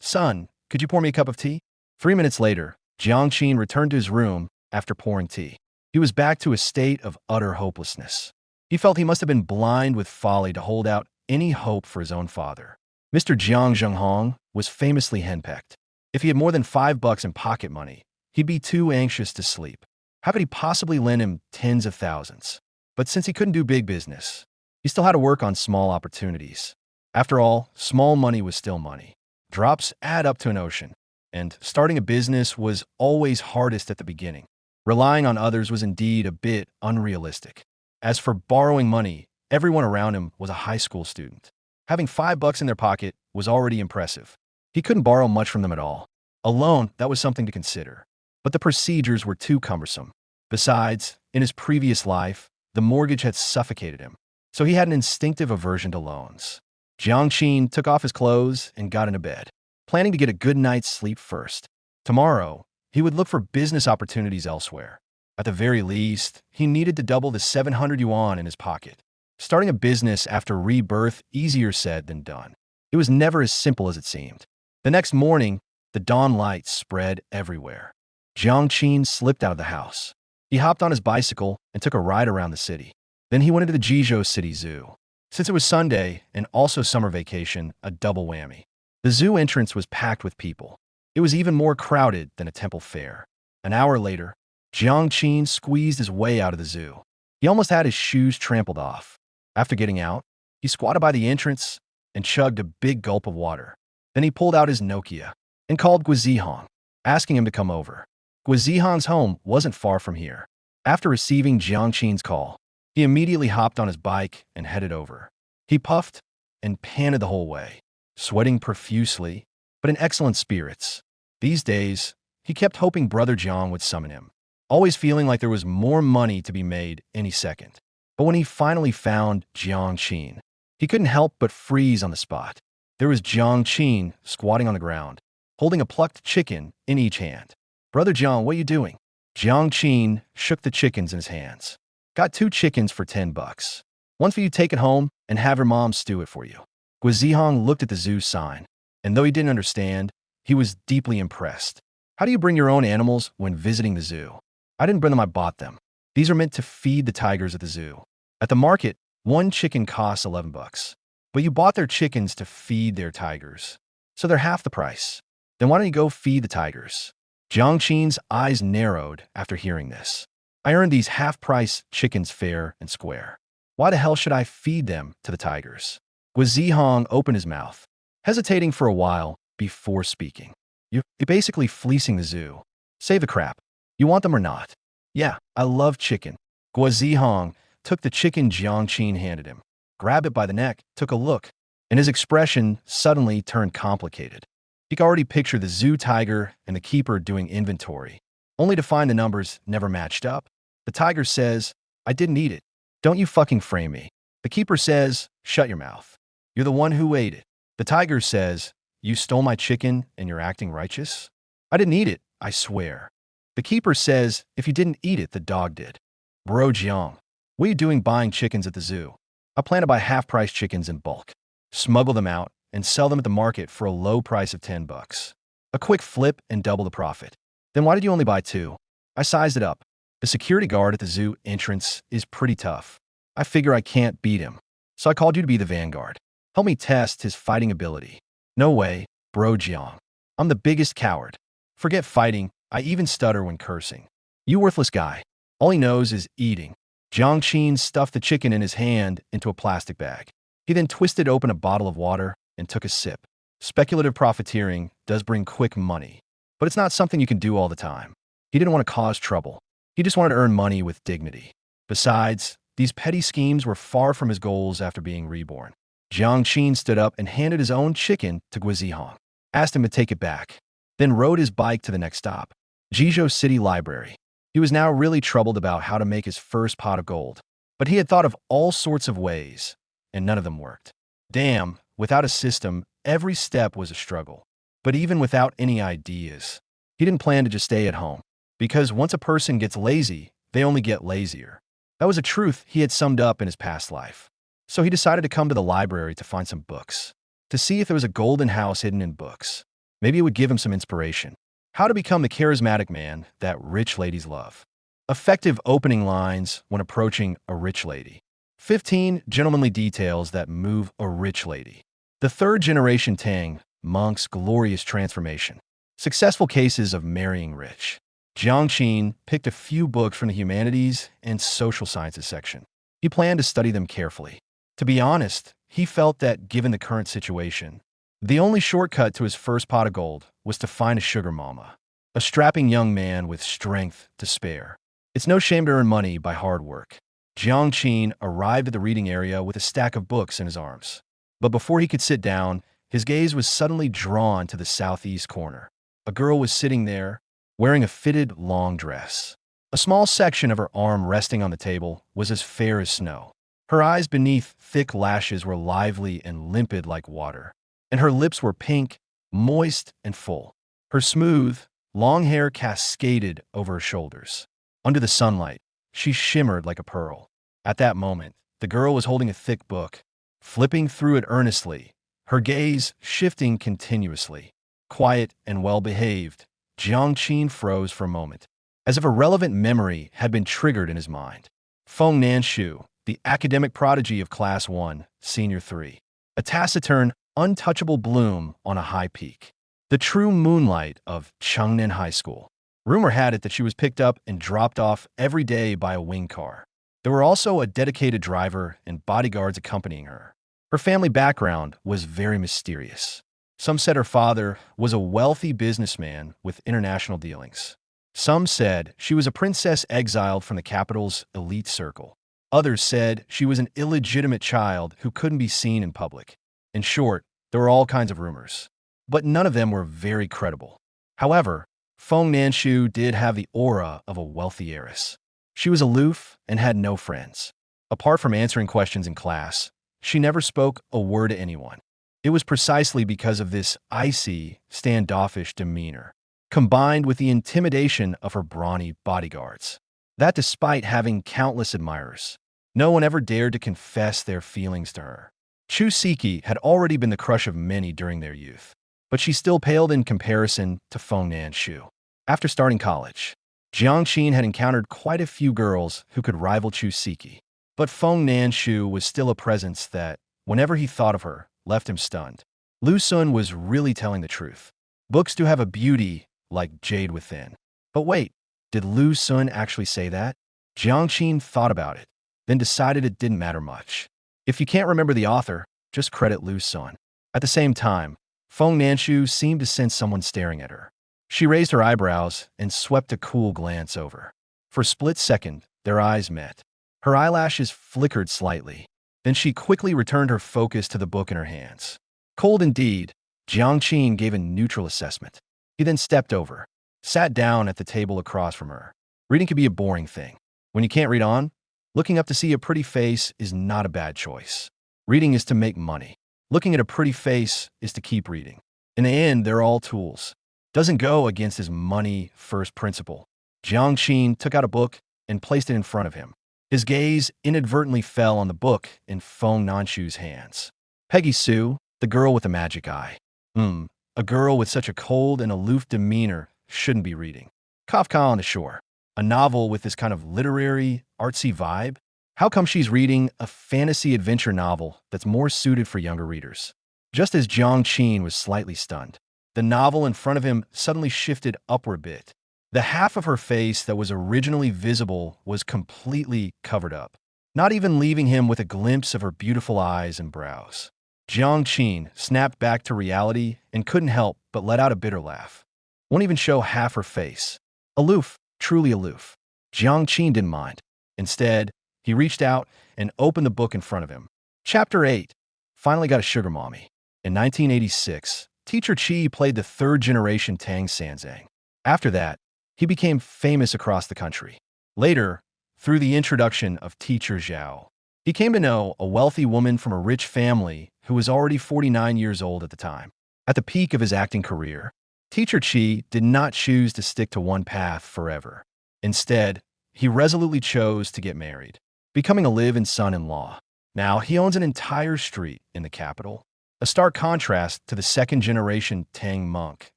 S1: Son, could you pour me a cup of tea?" 3 minutes later, Jiang Qin returned to his room after pouring tea. He was back to a state of utter hopelessness. He felt he must have been blind with folly to hold out any hope for his own father. Mr. Jiang Zhenghong was famously henpecked. If he had more than $5 in pocket money, he'd be too anxious to sleep. How could he possibly lend him tens of thousands? But since he couldn't do big business, he still had to work on small opportunities. After all, small money was still money. Drops add up to an ocean, and starting a business was always hardest at the beginning. Relying on others was indeed a bit unrealistic. As for borrowing money, everyone around him was a high school student. Having $5 in their pocket was already impressive. He couldn't borrow much from them at all. A loan, that was something to consider. But the procedures were too cumbersome. Besides, in his previous life, the mortgage had suffocated him, so he had an instinctive aversion to loans. Jiang Qin took off his clothes and got into bed, planning to get a good night's sleep first. Tomorrow, he would look for business opportunities elsewhere. At the very least, he needed to double the 700 yuan in his pocket. Starting a business after rebirth, easier said than done. It was never as simple as it seemed. The next morning, the dawn light spread everywhere. Jiang Qin slipped out of the house. He hopped on his bicycle and took a ride around the city. Then he went into the Jizhou City Zoo. Since it was Sunday and also summer vacation, a double whammy. The zoo entrance was packed with people. It was even more crowded than a temple fair. An hour later, Jiang Qin squeezed his way out of the zoo. He almost had his shoes trampled off. After getting out, he squatted by the entrance and chugged a big gulp of water. Then he pulled out his Nokia and called Guizihong, asking him to come over. Guizihong's home wasn't far from here. After receiving Jiang Qin's call, he immediately hopped on his bike and headed over. He puffed and panted the whole way, sweating profusely, but in excellent spirits. These days, he kept hoping Brother Jiang would summon him, always feeling like there was more money to be made any second. But when he finally found Jiang Qin, he couldn't help but freeze on the spot. There was Jiang Qin squatting on the ground, holding a plucked chicken in each hand. "Brother Jiang, what are you doing?" Jiang Qin shook the chickens in his hands. "Got 2 chickens for $10. One for you to take it home and have your mom stew it for you." Guizihong looked at the zoo sign, and though he didn't understand, he was deeply impressed. How do you bring your own animals when visiting the zoo? I didn't bring them, I bought them. These are meant to feed the tigers at the zoo. At the market, one chicken costs 11 bucks. But you bought their chickens to feed their tigers. So they're half the price. Then why don't you go feed the tigers? Jiang Qin's eyes narrowed after hearing this. I earned these half-price chickens fair and square. Why the hell should I feed them to the tigers? Guizihong opened his mouth, hesitating for a while before speaking. You're basically fleecing the zoo. Save the crap. You want them or not? Yeah, I love chicken. Guizihong took the chicken Jiang Qin handed him, grabbed it by the neck, took a look, and his expression suddenly turned complicated. He could already picture the zoo tiger and the keeper doing inventory, only to find the numbers never matched up. The tiger says, I didn't eat it. Don't you fucking frame me. The keeper says, shut your mouth. You're the one who ate it. The tiger says, you stole my chicken and you're acting righteous? I didn't eat it, I swear. The keeper says, if you didn't eat it, the dog did. Bro Jiang, what are you doing buying chickens at the zoo? I plan to buy half-price chickens in bulk, smuggle them out, and sell them at the market for a low price of 10 bucks. A quick flip and double the profit. Then why did you only buy 2? I sized it up. The security guard at the zoo entrance is pretty tough. I figure I can't beat him. So I called you to be the vanguard. Help me test his fighting ability. No way, bro Jiang. I'm the biggest coward. Forget fighting, I even stutter when cursing. You worthless guy. All he knows is eating. Jiang Qin stuffed the chicken in his hand into a plastic bag. He then twisted open a bottle of water and took a sip. Speculative profiteering does bring quick money, but it's not something you can do all the time. He didn't want to cause trouble. He just wanted to earn money with dignity. Besides, these petty schemes were far from his goals after being reborn. Jiang Qin stood up and handed his own chicken to Guizihong, asked him to take it back, then rode his bike to the next stop, Jizhou City Library. He was now really troubled about how to make his first pot of gold, but he had thought of all sorts of ways, and none of them worked. Damn, without a system, every step was a struggle. But even without any ideas, he didn't plan to just stay at home, because once a person gets lazy, they only get lazier. That was a truth he had summed up in his past life. So he decided to come to the library to find some books, to see if there was a golden house hidden in books. Maybe it would give him some inspiration. How to become the charismatic man that rich ladies love. Effective opening lines when approaching a rich lady. 15 gentlemanly details that move a rich lady. The third generation Tang monk's glorious transformation. Successful cases of marrying rich. Jiang Qin picked a few books from the humanities and social sciences section. He planned to study them carefully. To be honest, he felt that given the current situation, the only shortcut to his first pot of gold was to find a sugar mama, a strapping young man with strength to spare. It's no shame to earn money by hard work. Jiang Qin arrived at the reading area with a stack of books in his arms. But before he could sit down, his gaze was suddenly drawn to the southeast corner. A girl was sitting there, wearing a fitted long dress. A small section of her arm resting on the table was as fair as snow. Her eyes beneath thick lashes were lively and limpid like water, and her lips were pink, moist, and full. Her smooth, long hair cascaded over her shoulders. Under the sunlight, she shimmered like a pearl. At that moment, the girl was holding a thick book, flipping through it earnestly, her gaze shifting continuously. Quiet and well-behaved, Jiang Qin froze for a moment, as if a relevant memory had been triggered in his mind. Feng Nanshu, the academic prodigy of Class 1, Senior 3. A taciturn, untouchable bloom on a high peak. The true moonlight of Chengnan High School. Rumor had it that she was picked up and dropped off every day by a wing car. There were also a dedicated driver and bodyguards accompanying her. Her family background was very mysterious. Some said her father was a wealthy businessman with international dealings. Some said she was a princess exiled from the capital's elite circle. Others said she was an illegitimate child who couldn't be seen in public. In short, there were all kinds of rumors, but none of them were very credible. However, Feng Nanshu did have the aura of a wealthy heiress. She was aloof and had no friends. Apart from answering questions in class, she never spoke a word to anyone. It was precisely because of this icy, standoffish demeanor, combined with the intimidation of her brawny bodyguards, that despite having countless admirers, no one ever dared to confess their feelings to her. Chu Siki had already been the crush of many during their youth, but she still paled in comparison to Feng Nanshu. After starting college, Jiang Qin had encountered quite a few girls who could rival Chu Siki. But Feng Nanshu was still a presence that, whenever he thought of her, left him stunned. Lu Sun was really telling the truth. Books do have a beauty like jade within. But wait, did Lu Sun actually say that? Jiang Qin thought about it, then decided it didn't matter much. If you can't remember the author, just credit Lu Sun. At the same time, Feng Nanshu seemed to sense someone staring at her. She raised her eyebrows and swept a cool glance over. For a split second, their eyes met. Her eyelashes flickered slightly. Then she quickly returned her focus to the book in her hands. Cold indeed, Jiang Qin gave a neutral assessment. He then stepped over, sat down at the table across from her. Reading can be a boring thing. When you can't read on, looking up to see a pretty face is not a bad choice. Reading is to make money. Looking at a pretty face is to keep reading. In the end, they're all tools. Doesn't go against his money-first principle. Jiang Qin took out a book and placed it in front of him. His gaze inadvertently fell on the book in Feng Nanshu's hands. Peggy Sue, the girl with the magic eye. A girl with such a cold and aloof demeanor shouldn't be reading. Kafka on the Shore, a novel with this kind of literary, artsy vibe? How come she's reading a fantasy adventure novel that's more suited for younger readers? Just as Jiang Qin was slightly stunned, the novel in front of him suddenly shifted upward a bit. The half of her face that was originally visible was completely covered up, not even leaving him with a glimpse of her beautiful eyes and brows. Jiang Qin snapped back to reality and couldn't help but let out a bitter laugh. Won't even show half her face. Aloof, truly aloof. Jiang Qin didn't mind. Instead, he reached out and opened the book in front of him. Chapter 8. Finally got a sugar mommy. In 1986, Teacher Qi played the third-generation Tang Sanzang. After that, he became famous across the country. Later, through the introduction of Teacher Zhao, he came to know a wealthy woman from a rich family who was already 49 years old at the time. At the peak of his acting career, Teacher Qi did not choose to stick to one path forever. Instead, he resolutely chose to get married, becoming a live-in son-in-law. Now, he owns an entire street in the capital, a stark contrast to the second-generation Tang monk,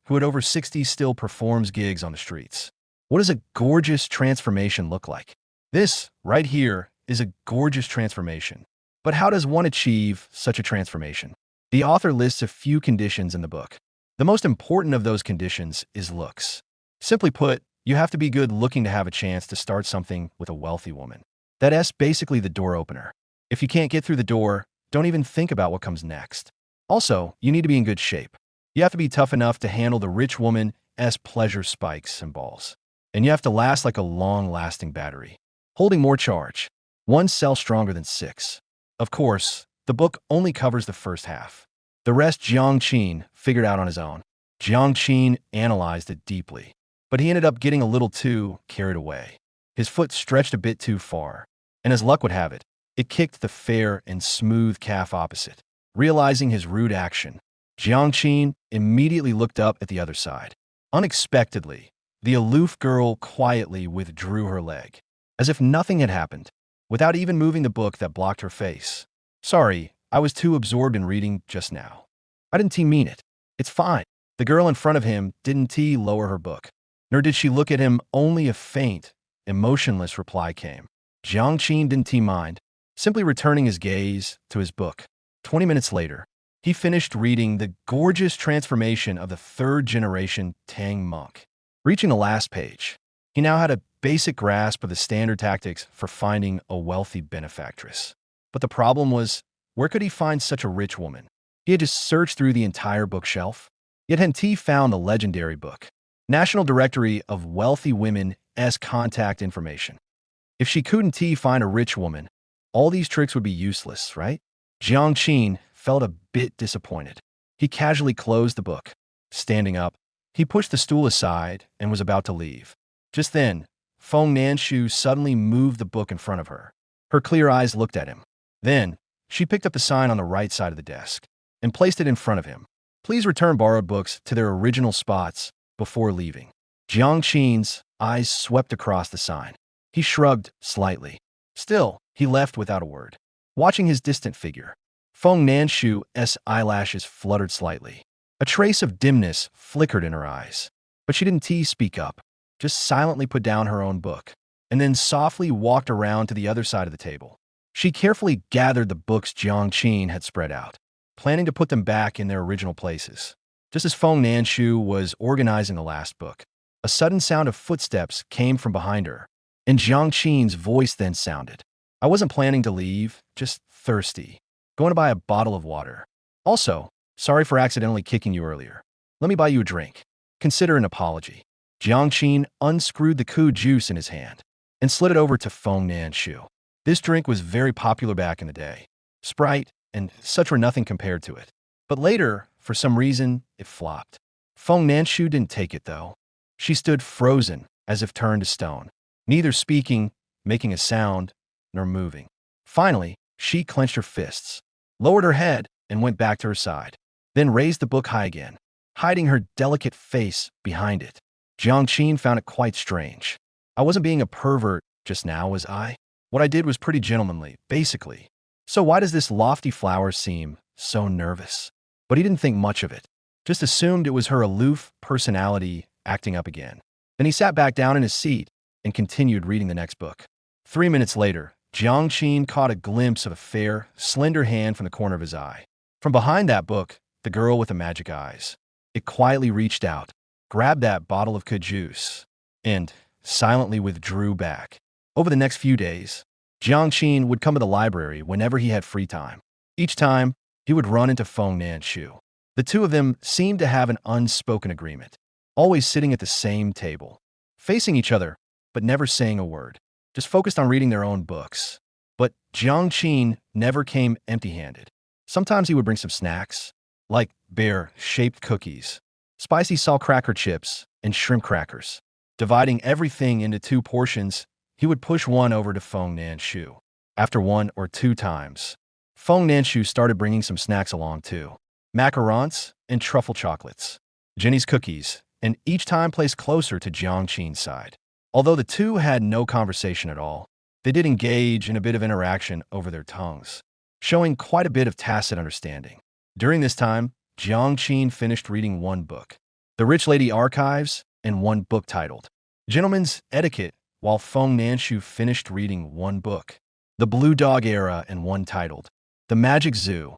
S1: who at over 60 still performs gigs on the streets. What does a gorgeous transformation look like? This, right here, is a gorgeous transformation. But how does one achieve such a transformation? The author lists a few conditions in the book. The most important of those conditions is looks. Simply put, you have to be good looking to have a chance to start something with a wealthy woman. That's basically the door opener. If you can't get through the door, don't even think about what comes next. Also, you need to be in good shape. You have to be tough enough to handle the rich woman's pleasure spikes and balls. And you have to last like a long-lasting battery, holding more charge. 1 cell stronger than 6. Of course, the book only covers the first half. The rest Jiang Qin figured out on his own. Jiang Qin analyzed it deeply, but he ended up getting a little too carried away. His foot stretched a bit too far, and as luck would have it, it kicked the fair and smooth calf opposite. Realizing his rude action, Jiang Qin immediately looked up at the other side. Unexpectedly, the aloof girl quietly withdrew her leg, as if nothing had happened, without even moving the book that blocked her face. Sorry, I was too absorbed in reading just now. I didn't mean it. It's fine. The girl in front of him didn't lower her book, nor did she look at him. Only a faint, emotionless reply came. Jiang Qin didn't mind, simply returning his gaze to his book. 20 minutes later, he finished reading the gorgeous transformation of the third-generation Tang monk. Reaching the last page, he now had a basic grasp of the standard tactics for finding a wealthy benefactress. But the problem was, where could he find such a rich woman? He had just searched through the entire bookshelf, yet hadn't found the legendary book, National Directory of Wealthy Women's Contact Information. If she couldn't find a rich woman, all these tricks would be useless, right? Jiang Qin felt a bit disappointed. He casually closed the book. Standing up, he pushed the stool aside and was about to leave. Just then, Feng Nanshu suddenly moved the book in front of her. Her clear eyes looked at him. Then, she picked up the sign on the right side of the desk and placed it in front of him. Please return borrowed books to their original spots before leaving. Jiang Qin's eyes swept across the sign. He shrugged slightly. Still, he left without a word. Watching his distant figure, Feng Nanshu's eyelashes fluttered slightly. A trace of dimness flickered in her eyes. But she didn't speak up, just silently put down her own book, and then softly walked around to the other side of the table. She carefully gathered the books Jiang Qin had spread out, planning to put them back in their original places. Just as Feng Nanshu was organizing the last book, a sudden sound of footsteps came from behind her, and Jiang Qin's voice then sounded. I wasn't planning to leave, just thirsty. Going to buy a bottle of water. Also, sorry for accidentally kicking you earlier. Let me buy you a drink. Consider an apology. Jiang Qin unscrewed the ku juice in his hand and slid it over to Feng Nanshu. This drink was very popular back in the day. Sprite and such were nothing compared to it. But later, for some reason, it flopped. Feng Nanshu didn't take it, though. She stood frozen, as if turned to stone, neither speaking, making a sound, nor moving. Finally, she clenched her fists, lowered her head, and went back to her side, then raised the book high again, hiding her delicate face behind it. Jiang Qin found it quite strange. I wasn't being a pervert just now, was I? What I did was pretty gentlemanly, basically. So why does this lofty flower seem so nervous? But he didn't think much of it, just assumed it was her aloof personality acting up again. Then he sat back down in his seat and continued reading the next book. 3 minutes later, Jiang Qin caught a glimpse of a fair, slender hand from the corner of his eye. From behind that book, the girl with the magic eyes. It quietly reached out, grabbed that bottle of good juice, and silently withdrew back. Over the next few days, Jiang Qin would come to the library whenever he had free time. Each time, he would run into Feng Nanshu. The two of them seemed to have an unspoken agreement, always sitting at the same table, facing each other, but never saying a word, just focused on reading their own books. But Jiang Qin never came empty-handed. Sometimes he would bring some snacks, like bear-shaped cookies, spicy salt cracker chips, and shrimp crackers. Dividing everything into 2 portions, he would push one over to Feng Nanshu. After 1 or 2 times, Feng Nanshu started bringing some snacks along too. Macarons and truffle chocolates, Jenny's cookies, and each time placed closer to Jiang Qin's side. Although the two had no conversation at all, they did engage in a bit of interaction over their tongues, showing quite a bit of tacit understanding. During this time, Jiang Qin finished reading 1 book, The Rich Lady Archives, and 1 book titled Gentleman's Etiquette, while Feng Nanshu finished reading 1 book, The Blue Dog Era, and 1 titled The Magic Zoo.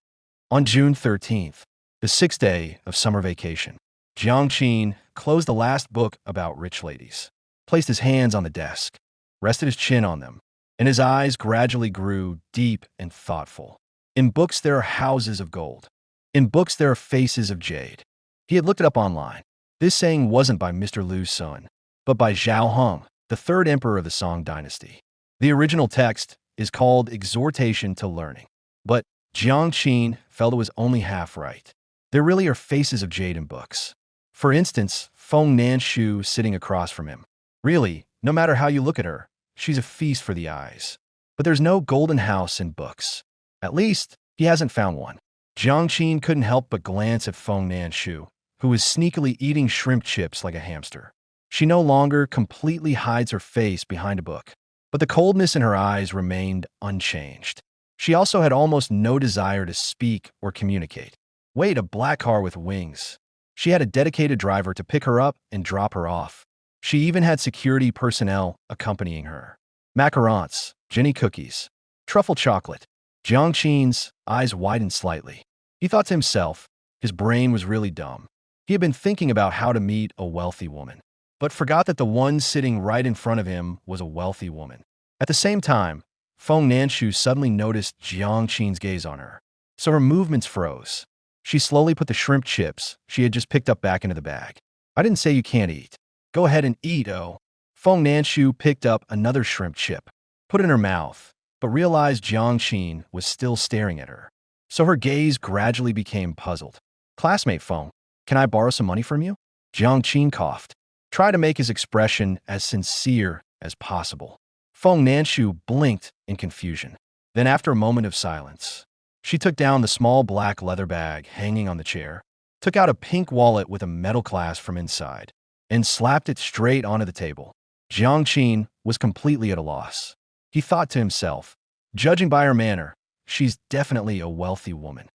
S1: On June 13th, the 6th day of summer vacation, Jiang Qin closed the last book about rich ladies, placed his hands on the desk, rested his chin on them, and his eyes gradually grew deep and thoughtful. In books there are houses of gold. In books there are faces of jade. He had looked it up online. This saying wasn't by Mr. Liu's son, but by Zhao Heng, the 3rd emperor of the Song dynasty. The original text is called Exhortation to Learning, but Jiang Qin felt it was only half right. There really are faces of jade in books. For instance, Feng Nanshu sitting across from him. Really, no matter how you look at her, she's a feast for the eyes. But there's no golden house in books. At least, he hasn't found one. Jiang Qin couldn't help but glance at Feng Nanshu, who was sneakily eating shrimp chips like a hamster. She no longer completely hides her face behind a book, but the coldness in her eyes remained unchanged. She also had almost no desire to speak or communicate. Wait, a black car with wings. She had a dedicated driver to pick her up and drop her off. She even had security personnel accompanying her. Macarons, Jenny cookies, truffle chocolate. Jiang Qin's eyes widened slightly. He thought to himself, his brain was really dumb. He had been thinking about how to meet a wealthy woman, but forgot that the one sitting right in front of him was a wealthy woman. At the same time, Feng Nanshu suddenly noticed Jiang Qin's gaze on her, so her movements froze. She slowly put the shrimp chips she had just picked up back into the bag. I didn't say you can't eat. Go ahead and eat, oh. Feng Nanshu picked up another shrimp chip, put it in her mouth, but realized Jiang Qin was still staring at her. So her gaze gradually became puzzled. Classmate Feng, can I borrow some money from you? Jiang Qin coughed. Try to make his expression as sincere as possible. Feng Nanshu blinked in confusion. Then after a moment of silence, she took down the small black leather bag hanging on the chair, took out a pink wallet with a metal clasp from inside, and slapped it straight onto the table. Jiang Qin was completely at a loss. He thought to himself, judging by her manner, she's definitely a wealthy woman.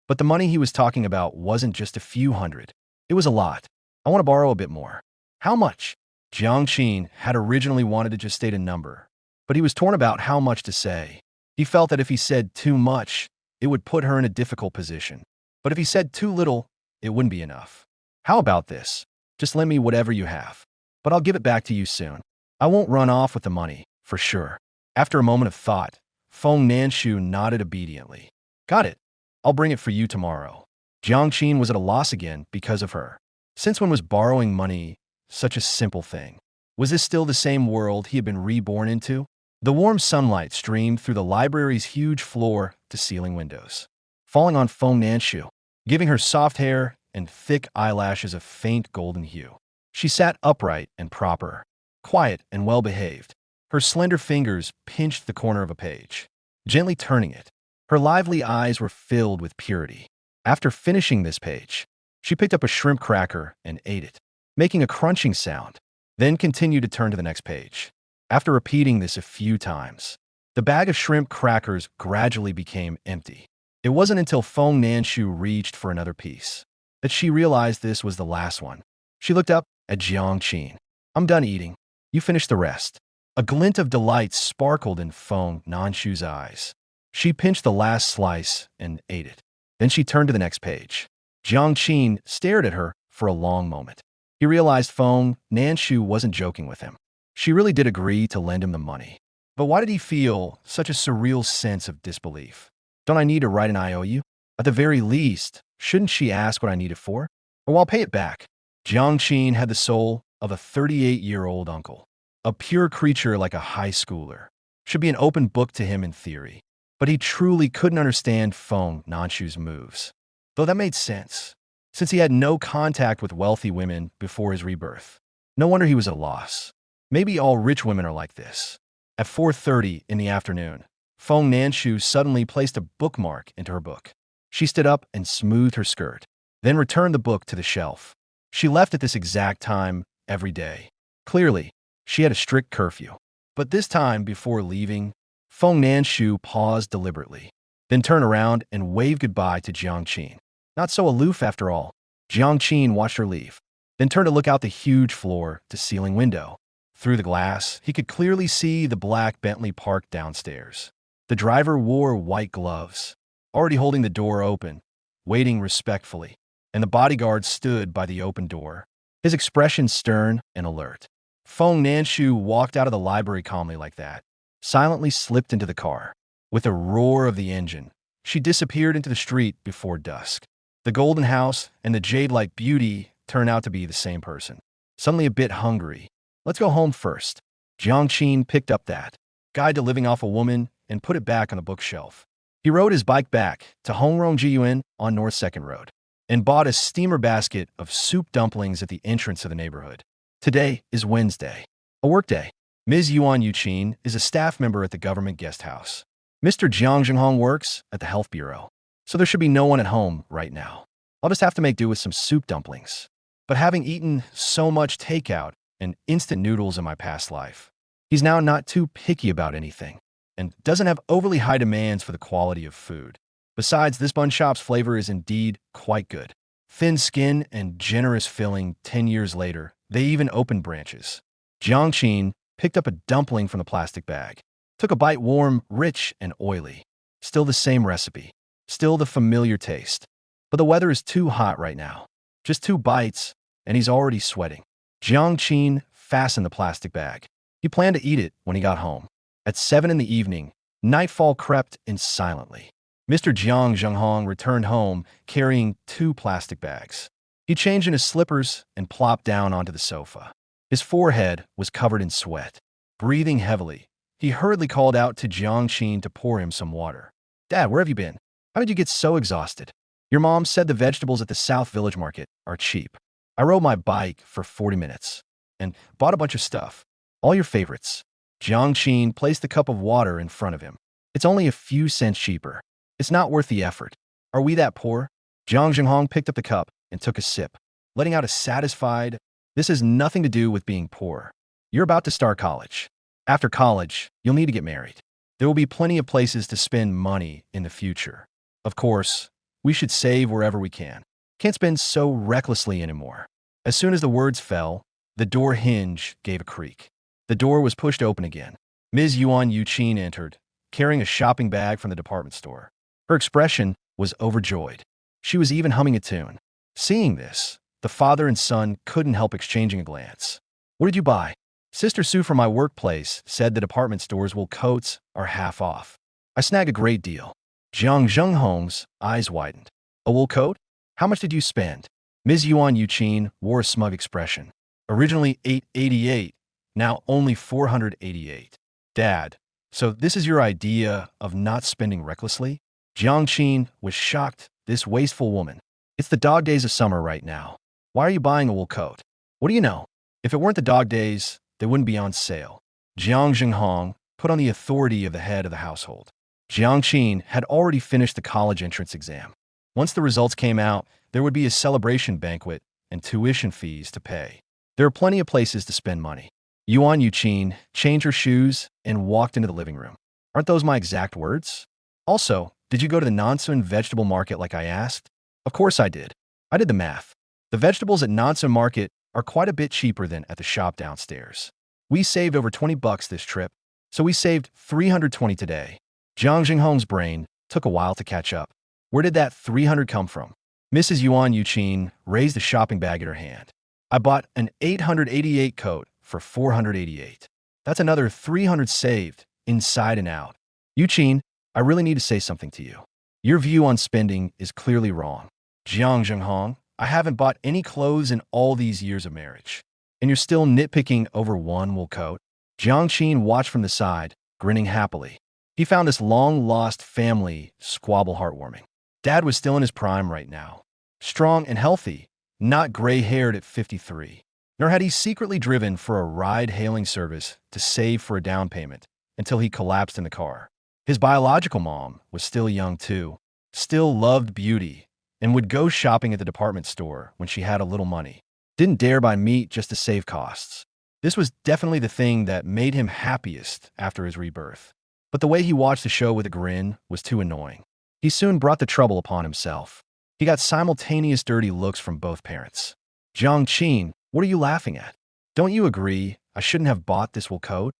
S1: But the money he was talking about wasn't just a few hundred. It was a lot. I want to borrow a bit more. How much? Jiang Qin had originally wanted to just state a number, but he was torn about how much to say. He felt that if he said too much, it would put her in a difficult position. But if he said too little, it wouldn't be enough. How about this? Just lend me whatever you have, but I'll give it back to you soon. I won't run off with the money, for sure. After a moment of thought, Feng Nanshu nodded obediently. Got it. I'll bring it for you tomorrow. Jiang Qin was at a loss again because of her. Since when was borrowing money such a simple thing? Was this still the same world he had been reborn into? The warm sunlight streamed through the library's huge floor-to-ceiling windows, falling on Feng Nanshu, giving her soft hair and thick eyelashes a faint golden hue. She sat upright and proper, quiet and well-behaved. Her slender fingers pinched the corner of a page, gently turning it. Her lively eyes were filled with purity. After finishing this page, she picked up a shrimp cracker and ate it, making a crunching sound, then continued to turn to the next page. After repeating this a few times, the bag of shrimp crackers gradually became empty. It wasn't until Feng Nanshu reached for another piece that she realized this was the last one. She looked up at Jiang Qin. I'm done eating. You finish the rest. A glint of delight sparkled in Feng Nanshu's eyes. She pinched the last slice and ate it. Then she turned to the next page. Jiang Qin stared at her for a long moment. He realized Feng Nanshu wasn't joking with him. She really did agree to lend him the money. But why did he feel such a surreal sense of disbelief? Don't I need to write an IOU? At the very least, shouldn't she ask what I need it for? Or I'll pay it back. Jiang Qin had the soul of a 38-year-old uncle. A pure creature like a high schooler. Should be an open book to him in theory. But he truly couldn't understand Feng Nanshu's moves. Though that made sense, since he had no contact with wealthy women before his rebirth. No wonder he was at a loss. Maybe all rich women are like this. At 4:30 in the afternoon, Feng Nanshu suddenly placed a bookmark into her book. She stood up and smoothed her skirt, then returned the book to the shelf. She left at this exact time every day. Clearly, she had a strict curfew. But this time, before leaving, Feng Nanshu paused deliberately, then turned around and waved goodbye to Jiang Qin. Not so aloof after all. Jiang Qin watched her leave, then turned to look out the huge floor-to-ceiling window. Through the glass, he could clearly see the black Bentley parked downstairs. The driver wore white gloves, already holding the door open, waiting respectfully, and the bodyguard stood by the open door, his expression stern and alert. Feng Nanshu walked out of the library calmly like that, silently slipped into the car. With a roar of the engine, she disappeared into the street before dusk. The golden house and the jade-like beauty turned out to be the same person. Suddenly a bit hungry. Let's go home first. Jiang Qin picked up that Guide to Living Off a Woman and put it back on the bookshelf. He rode his bike back to Hongrong Jiyuan on North 2nd Road and bought a steamer basket of soup dumplings at the entrance of the neighborhood. Today is Wednesday, a workday. Ms. Yuan Yuqin is a staff member at the government guest house. Mr. Jiang Zhenghong works at the health bureau, so there should be no one at home right now. I'll just have to make do with some soup dumplings. But having eaten so much takeout and instant noodles in my past life, he's now not too picky about anything and doesn't have overly high demands for the quality of food. Besides, this bun shop's flavor is indeed quite good. Thin skin and generous filling 10 years later, they even opened branches. Jiang Qin picked up a dumpling from the plastic bag, took a bite warm, rich, and oily. Still the same recipe, still the familiar taste. But the weather is too hot right now. Just 2 bites, and he's already sweating. Jiang Qin fastened the plastic bag. He planned to eat it when he got home. At 7 in the evening, nightfall crept in silently. Mr. Jiang Zhenghong returned home carrying 2 plastic bags. He changed in his slippers and plopped down onto the sofa. His forehead was covered in sweat. Breathing heavily, he hurriedly called out to Jiang Qin to pour him some water. Dad, where have you been? How did you get so exhausted? Your mom said the vegetables at the South Village Market are cheap. I rode my bike for 40 minutes and bought a bunch of stuff. All your favorites. Jiang Qin placed the cup of water in front of him. It's only a few cents cheaper. It's not worth the effort. Are we that poor? Jiang Zhenghong picked up the cup and took a sip, letting out a satisfied, "This has nothing to do with being poor. You're about to start college. After college, you'll need to get married. There will be plenty of places to spend money in the future. Of course, we should save wherever we can. Can't spend so recklessly anymore." As soon as the words fell, The door hinge gave a creak. The door was pushed open again. Ms. Yuan Yuqin entered, carrying a shopping bag from the department store. Her expression was overjoyed. She was even humming a tune. Seeing this, the father and son couldn't help exchanging a glance. "What did you buy?" "Sister Sue from my workplace said the department store's wool coats are half off. I snag a great deal." Jiang Zhenghong's eyes widened. "A wool coat? How much did you spend?" Ms. Yuan Yuqin wore a smug expression. "Originally $888, now only $488. Dad, so this is your idea of not spending recklessly?" Jiang Qin was shocked. This wasteful woman. "It's the dog days of summer right now. Why are you buying a wool coat?" "What do you know? If it weren't the dog days, they wouldn't be on sale." Jiang Zhenghong put on the authority of the head of the household. Jiang Qin had already finished the college entrance exam. Once the results came out, there would be a celebration banquet and tuition fees to pay. There are plenty of places to spend money. Yuan Yuqin changed her shoes and walked into the living room. "Aren't those my exact words? Also, did you go to the Nansun vegetable market like I asked?" "Of course I did. I did the math. The vegetables at Nansun Market are quite a bit cheaper than at the shop downstairs. We saved over $20 this trip, so we saved $320 today." Jiang Zhenghong's brain took a while to catch up. Where did that $300 come from? Mrs. Yuan Yuqin raised the shopping bag in her hand. "I bought an $888 coat for $488. That's another $300 saved, inside and out." "Yuqin, I really need to say something to you. Your view on spending is clearly wrong." "Jiang Zhenghong, I haven't bought any clothes in all these years of marriage. And you're still nitpicking over one wool coat?" Jiang Qin watched from the side, grinning happily. He found this long-lost family squabble heartwarming. Dad was still in his prime right now. Strong and healthy, not gray-haired at 53. Nor had he secretly driven for a ride-hailing service to save for a down payment until he collapsed in the car. His biological mom was still young too, still loved beauty, and would go shopping at the department store when she had a little money. Didn't dare buy meat just to save costs. This was definitely the thing that made him happiest after his rebirth. But the way he watched the show with a grin was too annoying. He soon brought the trouble upon himself. He got simultaneous dirty looks from both parents. "Jiang Qin, what are you laughing at? Don't you agree I shouldn't have bought this wool coat?"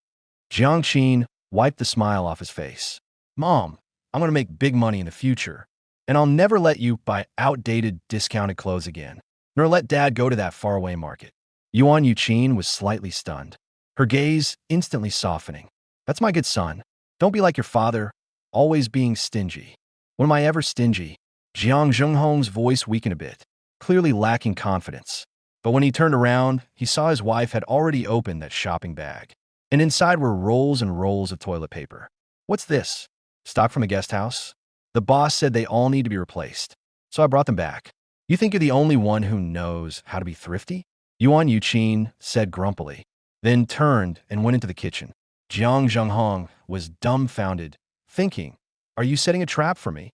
S1: Jiang Qin wiped the smile off his face. "Mom, I'm going to make big money in the future, and I'll never let you buy outdated, discounted clothes again, nor let Dad go to that faraway market." Yuan Yuqin was slightly stunned, her gaze instantly softening. "That's my good son. Don't be like your father, always being stingy." "When am I ever stingy?" Jiang Zhenghong's voice weakened a bit, clearly lacking confidence. But when he turned around, he saw his wife had already opened that shopping bag, and inside were rolls and rolls of toilet paper. "What's this? Stock from a guest house? The boss said they all need to be replaced, so I brought them back. You think you're the only one who knows how to be thrifty?" Yuan Yuqin said grumpily, then turned and went into the kitchen. Jiang Zhenghong was dumbfounded, thinking, "Are you setting a trap for me?"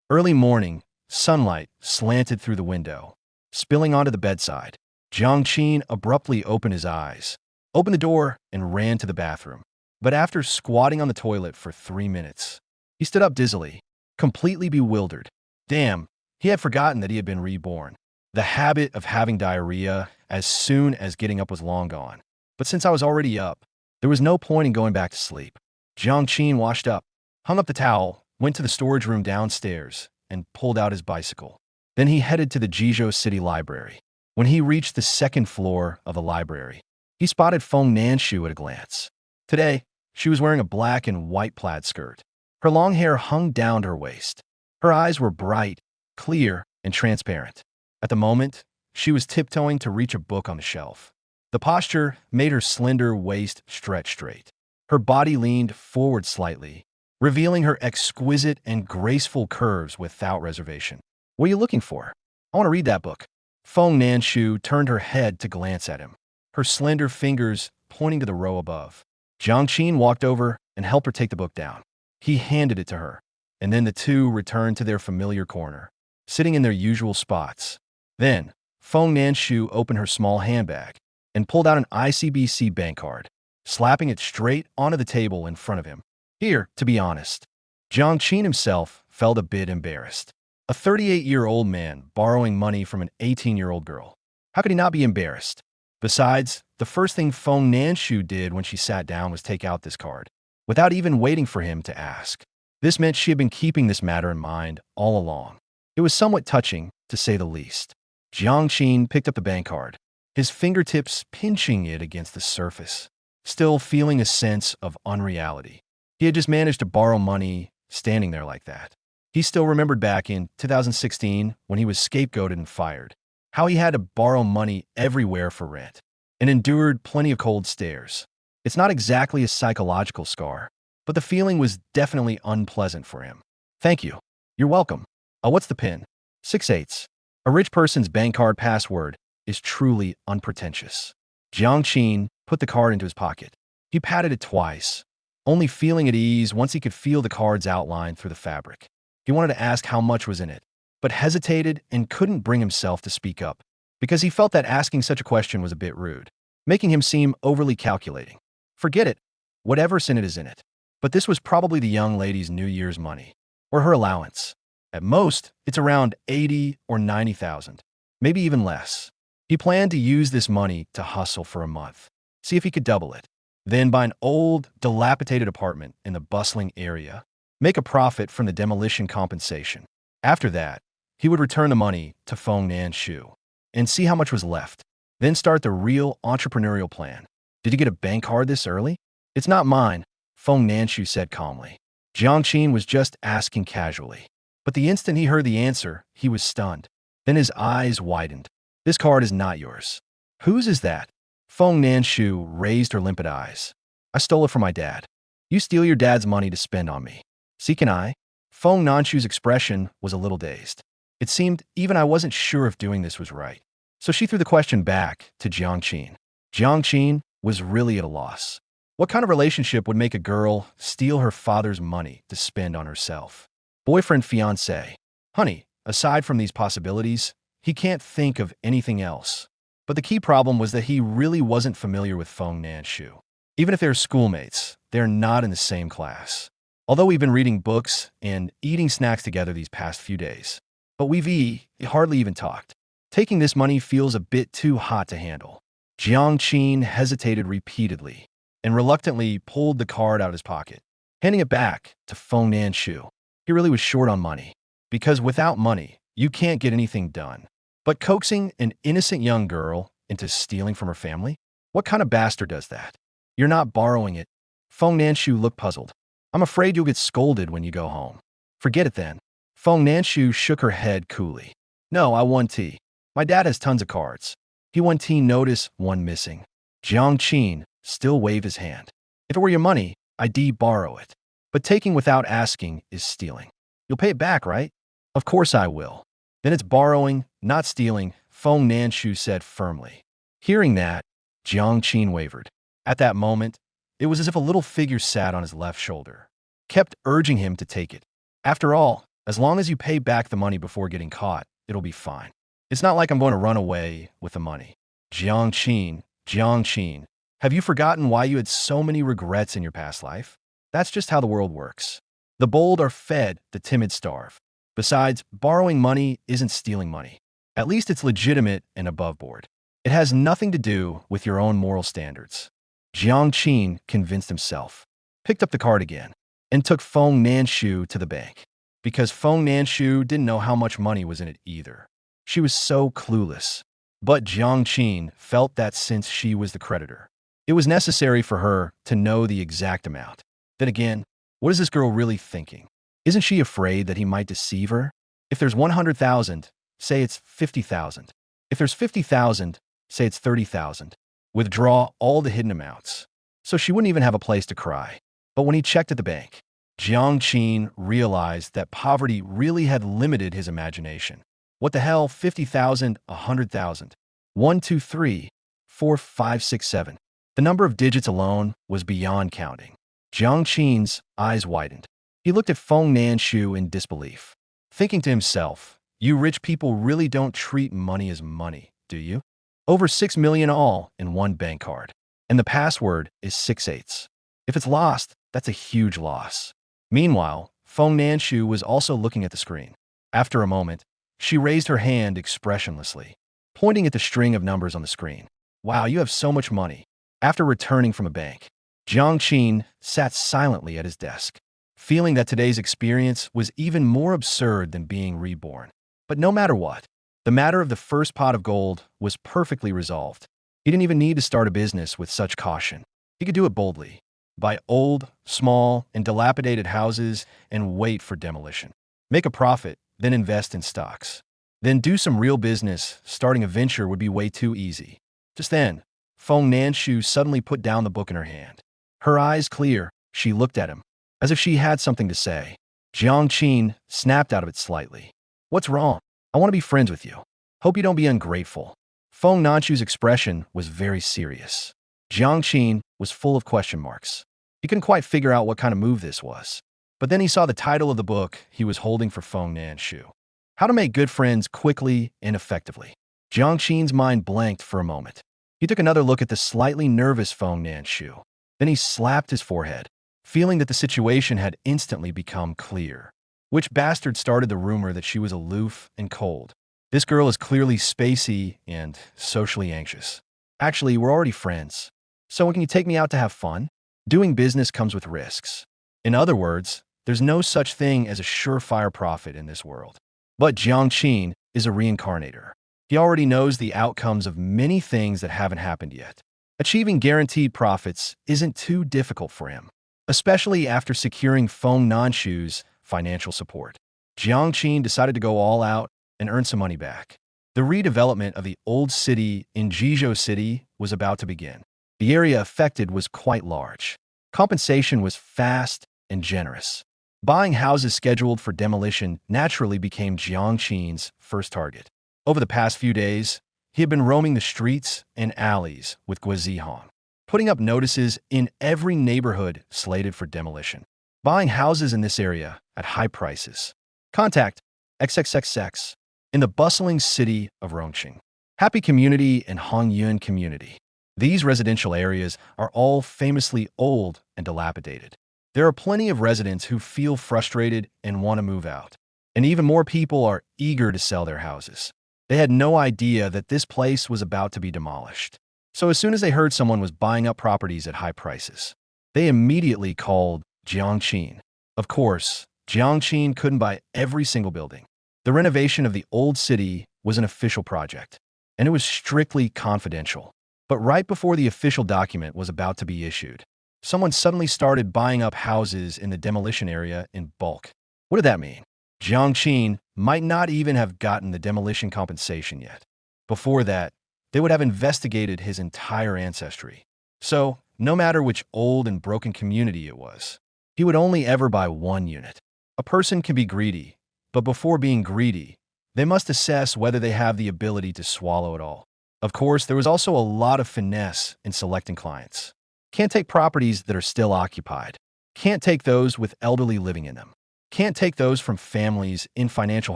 S1: Early morning, sunlight slanted through the window, spilling onto the bedside. Jiang Qin abruptly opened his eyes, opened the door, and ran to the bathroom. But after squatting on the toilet for 3 minutes, he stood up dizzily, completely bewildered. Damn, he had forgotten that he had been reborn. The habit of having diarrhea as soon as getting up was long gone. But since I was already up, there was no point in going back to sleep. Jiang Qin washed up, hung up the towel, went to the storage room downstairs, and pulled out his bicycle. Then he headed to the Jizhou City Library. When he reached the second floor of the library, he spotted Feng Nanshu at a glance. Today, she was wearing a black and white plaid skirt. Her long hair hung down to her waist. Her eyes were bright, clear, and transparent. At the moment, she was tiptoeing to reach a book on the shelf. The posture made her slender waist stretch straight. Her body leaned forward slightly, revealing her exquisite and graceful curves without reservation. "What are you looking for?" "I want to read that book." Feng Nanshu turned her head to glance at him, her slender fingers pointing to the row above. Jiang Qin walked over and helped her take the book down. He handed it to her, and then the two returned to their familiar corner, sitting in their usual spots. Then, Feng Nanshu opened her small handbag and pulled out an ICBC bank card, slapping it straight onto the table in front of him. "Here, to be honest." Jiang Qin himself felt a bit embarrassed. A 38-year-old man borrowing money from an 18-year-old girl. How could he not be embarrassed? Besides, the first thing Feng Nanshu did when she sat down was take out this card, without even waiting for him to ask. This meant she had been keeping this matter in mind all along. It was somewhat touching, to say the least. Jiang Qin picked up the bank card, his fingertips pinching it against the surface, still feeling a sense of unreality. He had just managed to borrow money standing there like that. He still remembered back in 2016 when he was scapegoated and fired, how he had to borrow money everywhere for rent, and endured plenty of cold stares. It's not exactly a psychological scar, but the feeling was definitely unpleasant for him. Thank you. You're welcome. What's the PIN? 6/8. A rich person's bank card password is truly unpretentious. Jiang Qin put the card into his pocket. He patted it twice, only feeling at ease once he could feel the card's outline through the fabric. He wanted to ask how much was in it, but hesitated and couldn't bring himself to speak up, because he felt that asking such a question was a bit rude, making him seem overly calculating. Forget it. Whatever's in it is in it. But this was probably the young lady's New Year's money, or her allowance. At most, it's around 80 or 90,000, maybe even less. He planned to use this money to hustle for a month, see if he could double it, then buy an old, dilapidated apartment in the bustling area, make a profit from the demolition compensation. After that, he would return the money to Feng Nanshu and see how much was left, then start the real entrepreneurial plan. Did you get a bank card this early? It's not mine, Feng Nanshu said calmly. Jiang Qin was just asking casually. But the instant he heard the answer, he was stunned. Then his eyes widened. This card is not yours. Whose is that? Feng Nanshu raised her limpid eyes. I stole it from my dad. You steal your dad's money to spend on me. See, can I? Feng Nanshu's expression was a little dazed. It seemed even I wasn't sure if doing this was right. So she threw the question back to Jiang Qin. Jiang Qin was really at a loss. What kind of relationship would make a girl steal her father's money to spend on herself? Boyfriend, fiancé. Honey, aside from these possibilities, he can't think of anything else. But the key problem was that he really wasn't familiar with Feng Nanshu. Even if they're schoolmates, they're not in the same class. Although we've been reading books and eating snacks together these past few days, but we've hardly even talked. Taking this money feels a bit too hot to handle. Jiang Qin hesitated repeatedly and reluctantly pulled the card out of his pocket, handing it back to Feng Nanshu. He really was short on money, because without money, you can't get anything done. But coaxing an innocent young girl into stealing from her family? What kind of bastard does that? You're not borrowing it. Feng Nanshu looked puzzled. I'm afraid you'll get scolded when you go home. Forget it then. Feng Nanshu shook her head coolly. No, I won tea. My dad has tons of cards. He won tea notice, one missing. Jiang Qin still waved his hand. If it were your money, I'd borrow it. But taking without asking is stealing. You'll pay it back, right? Of course I will. Then it's borrowing, not stealing, Feng Nanshu said firmly. Hearing that, Jiang Qin wavered. At that moment, it was as if a little figure sat on his left shoulder, kept urging him to take it. After all, as long as you pay back the money before getting caught, it'll be fine. It's not like I'm going to run away with the money. Jiang Qin, have you forgotten why you had so many regrets in your past life? That's just how the world works. The bold are fed, the timid starve. Besides, borrowing money isn't stealing money. At least it's legitimate and above board. It has nothing to do with your own moral standards. Jiang Qin convinced himself, picked up the card again, and took Feng Nanshu to the bank. Because Feng Nanshu didn't know how much money was in it either. She was so clueless. But Jiang Qin felt that since she was the creditor, it was necessary for her to know the exact amount. Then again, what is this girl really thinking? Isn't she afraid that he might deceive her? If there's 100,000, say it's 50,000. If there's 50,000, say it's 30,000. Withdraw all the hidden amounts. So she wouldn't even have a place to cry. But when he checked at the bank, Jiang Qin realized that poverty really had limited his imagination. What the hell, 50,000, 100,000? 1, 2, 3, 4, 5, 6, 7. The number of digits alone was beyond counting. Jiang Qin's eyes widened. He looked at Feng Nanshu in disbelief, thinking to himself, you rich people really don't treat money as money, do you? Over 6 million all in one bank card. And the password is 6/8. If it's lost, that's a huge loss. Meanwhile, Feng Nanshu was also looking at the screen. After a moment, she raised her hand expressionlessly, pointing at the string of numbers on the screen. Wow, you have so much money. After returning from a bank, Jiang Qin sat silently at his desk, feeling that today's experience was even more absurd than being reborn. But no matter what, the matter of the first pot of gold was perfectly resolved. He didn't even need to start a business with such caution. He could do it boldly, buy old, small, and dilapidated houses and wait for demolition. Make a profit, then invest in stocks. Then do some real business. Starting a venture would be way too easy. Just then, Feng Nanshu suddenly put down the book in her hand. Her eyes clear, she looked at him, as if she had something to say. Jiang Qin snapped out of it slightly. What's wrong? I want to be friends with you. Hope you don't be ungrateful. Feng Nanshu's expression was very serious. Jiang Qin was full of question marks. He couldn't quite figure out what kind of move this was. But then he saw the title of the book he was holding for Feng Nanshu. How to Make Good Friends Quickly and Effectively. Jiang Qin's mind blanked for a moment. He took another look at the slightly nervous Feng Nanshu. Then he slapped his forehead, feeling that the situation had instantly become clear. Which bastard started the rumor that she was aloof and cold? This girl is clearly spacey and socially anxious. Actually, we're already friends. So can you take me out to have fun? Doing business comes with risks. In other words, there's no such thing as a surefire profit in this world. But Jiang Qin is a reincarnator. He already knows the outcomes of many things that haven't happened yet. Achieving guaranteed profits isn't too difficult for him, especially after securing Feng Nanshu's financial support. Jiang Qin decided to go all out and earn some money back. The redevelopment of the old city in Jizhou City was about to begin. The area affected was quite large. Compensation was fast and generous. Buying houses scheduled for demolition naturally became Jiang Qin's first target. Over the past few days, he had been roaming the streets and alleys with Guizihong, putting up notices in every neighborhood slated for demolition. Buying houses in this area at high prices. Contact XXXX in the bustling city of Rongqing. Happy Community and Hongyuan Community. These residential areas are all famously old and dilapidated. There are plenty of residents who feel frustrated and want to move out. And even more people are eager to sell their houses. They had no idea that this place was about to be demolished. So as soon as they heard someone was buying up properties at high prices, they immediately called Jiang Qin. Of course, Jiang Qin couldn't buy every single building. The renovation of the old city was an official project, and it was strictly confidential. But right before the official document was about to be issued, someone suddenly started buying up houses in the demolition area in bulk. What did that mean? Jiang Qin might not even have gotten the demolition compensation yet. Before that, they would have investigated his entire ancestry. So, no matter which old and broken community it was, he would only ever buy one unit. A person can be greedy, but before being greedy, they must assess whether they have the ability to swallow it all. Of course, there was also a lot of finesse in selecting clients. Can't take properties that are still occupied. Can't take those with elderly living in them. Can't take those from families in financial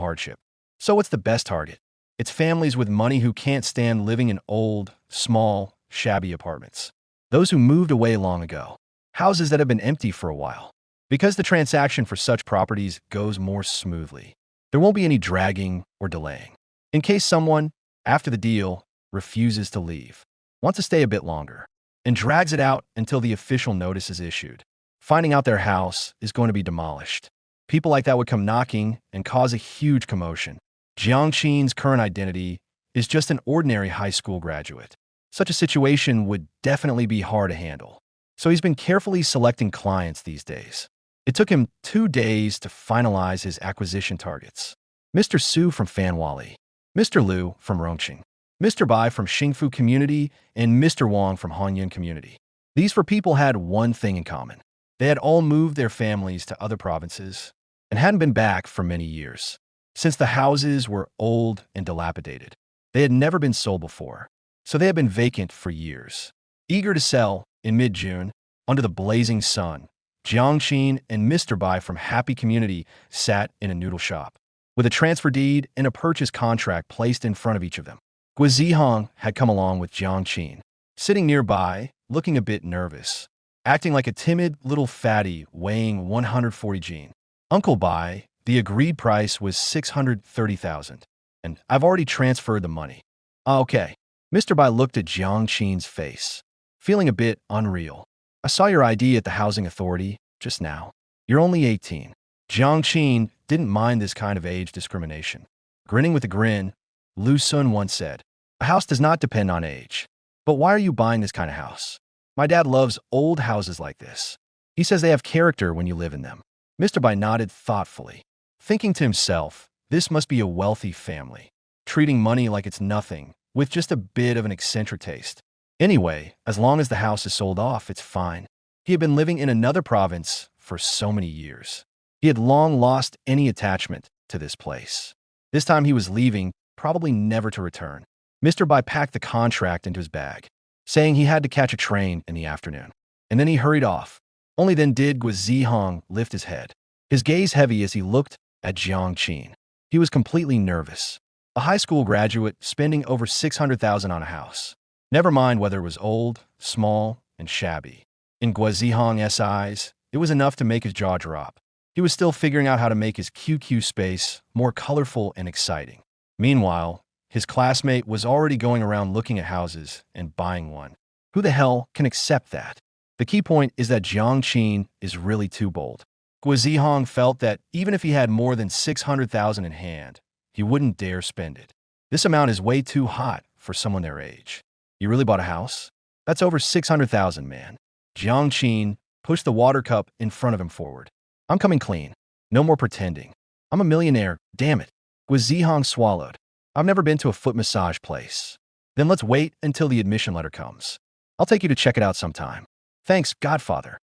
S1: hardship. So what's the best target? It's families with money who can't stand living in old, small, shabby apartments. Those who moved away long ago. Houses that have been empty for a while. Because the transaction for such properties goes more smoothly, there won't be any dragging or delaying. In case someone, after the deal, refuses to leave, wants to stay a bit longer, and drags it out until the official notice is issued, finding out their house is going to be demolished. People like that would come knocking and cause a huge commotion. Jiang Qin's current identity is just an ordinary high school graduate. Such a situation would definitely be hard to handle. So he's been carefully selecting clients these days. It took him 2 days to finalize his acquisition targets. Mr. Su from Fanwali, Mr. Liu from Rongqing, Mr. Bai from Xingfu Community, and Mr. Wang from Hanyuan Community. These four people had one thing in common. They had all moved their families to other provinces and hadn't been back for many years. Since the houses were old and dilapidated, they had never been sold before, so they had been vacant for years. Eager to sell, in mid-June, under the blazing sun, Jiang Qin and Mr. Bai from Happy Community sat in a noodle shop, with a transfer deed and a purchase contract placed in front of each of them. Guizihong had come along with Jiang Qin, sitting nearby, looking a bit nervous, acting like a timid little fatty weighing 140 jin. Uncle Bai, the agreed price was 630,000, and I've already transferred the money. Okay, Mr. Bai looked at Jiang Qin's face, feeling a bit unreal. I saw your ID at the housing authority just now. You're only 18. Jiang Qin didn't mind this kind of age discrimination. Grinning with a grin, Lu Sun once said, "A house does not depend on age. But why are you buying this kind of house? My dad loves old houses like this. He says they have character when you live in them." Mr. Bai nodded thoughtfully, thinking to himself, this must be a wealthy family, treating money like it's nothing, with just a bit of an eccentric taste. Anyway, as long as the house is sold off, it's fine. He had been living in another province for so many years. He had long lost any attachment to this place. This time he was leaving, probably never to return. Mr. Bai packed the contract into his bag, saying he had to catch a train in the afternoon. And then he hurried off. Only then did Guo Zihong lift his head, his gaze heavy as he looked at Jiang Qin. He was completely nervous. A high school graduate spending over 600,000 on a house. Never mind whether it was old, small, and shabby. In Guo Zihong's eyes, it was enough to make his jaw drop. He was still figuring out how to make his QQ space more colorful and exciting. Meanwhile, his classmate was already going around looking at houses and buying one. Who the hell can accept that? The key point is that Jiang Qin is really too bold. Guo Zihong felt that even if he had more than 600,000 in hand, he wouldn't dare spend it. This amount is way too hot for someone their age. You really bought a house? That's over 600,000, man. Jiang Qin pushed the water cup in front of him forward. I'm coming clean. No more pretending. I'm a millionaire, damn it. Guo Zihong swallowed. I've never been to a foot massage place. Then let's wait until the admission letter comes. I'll take you to check it out sometime. Thanks, Godfather.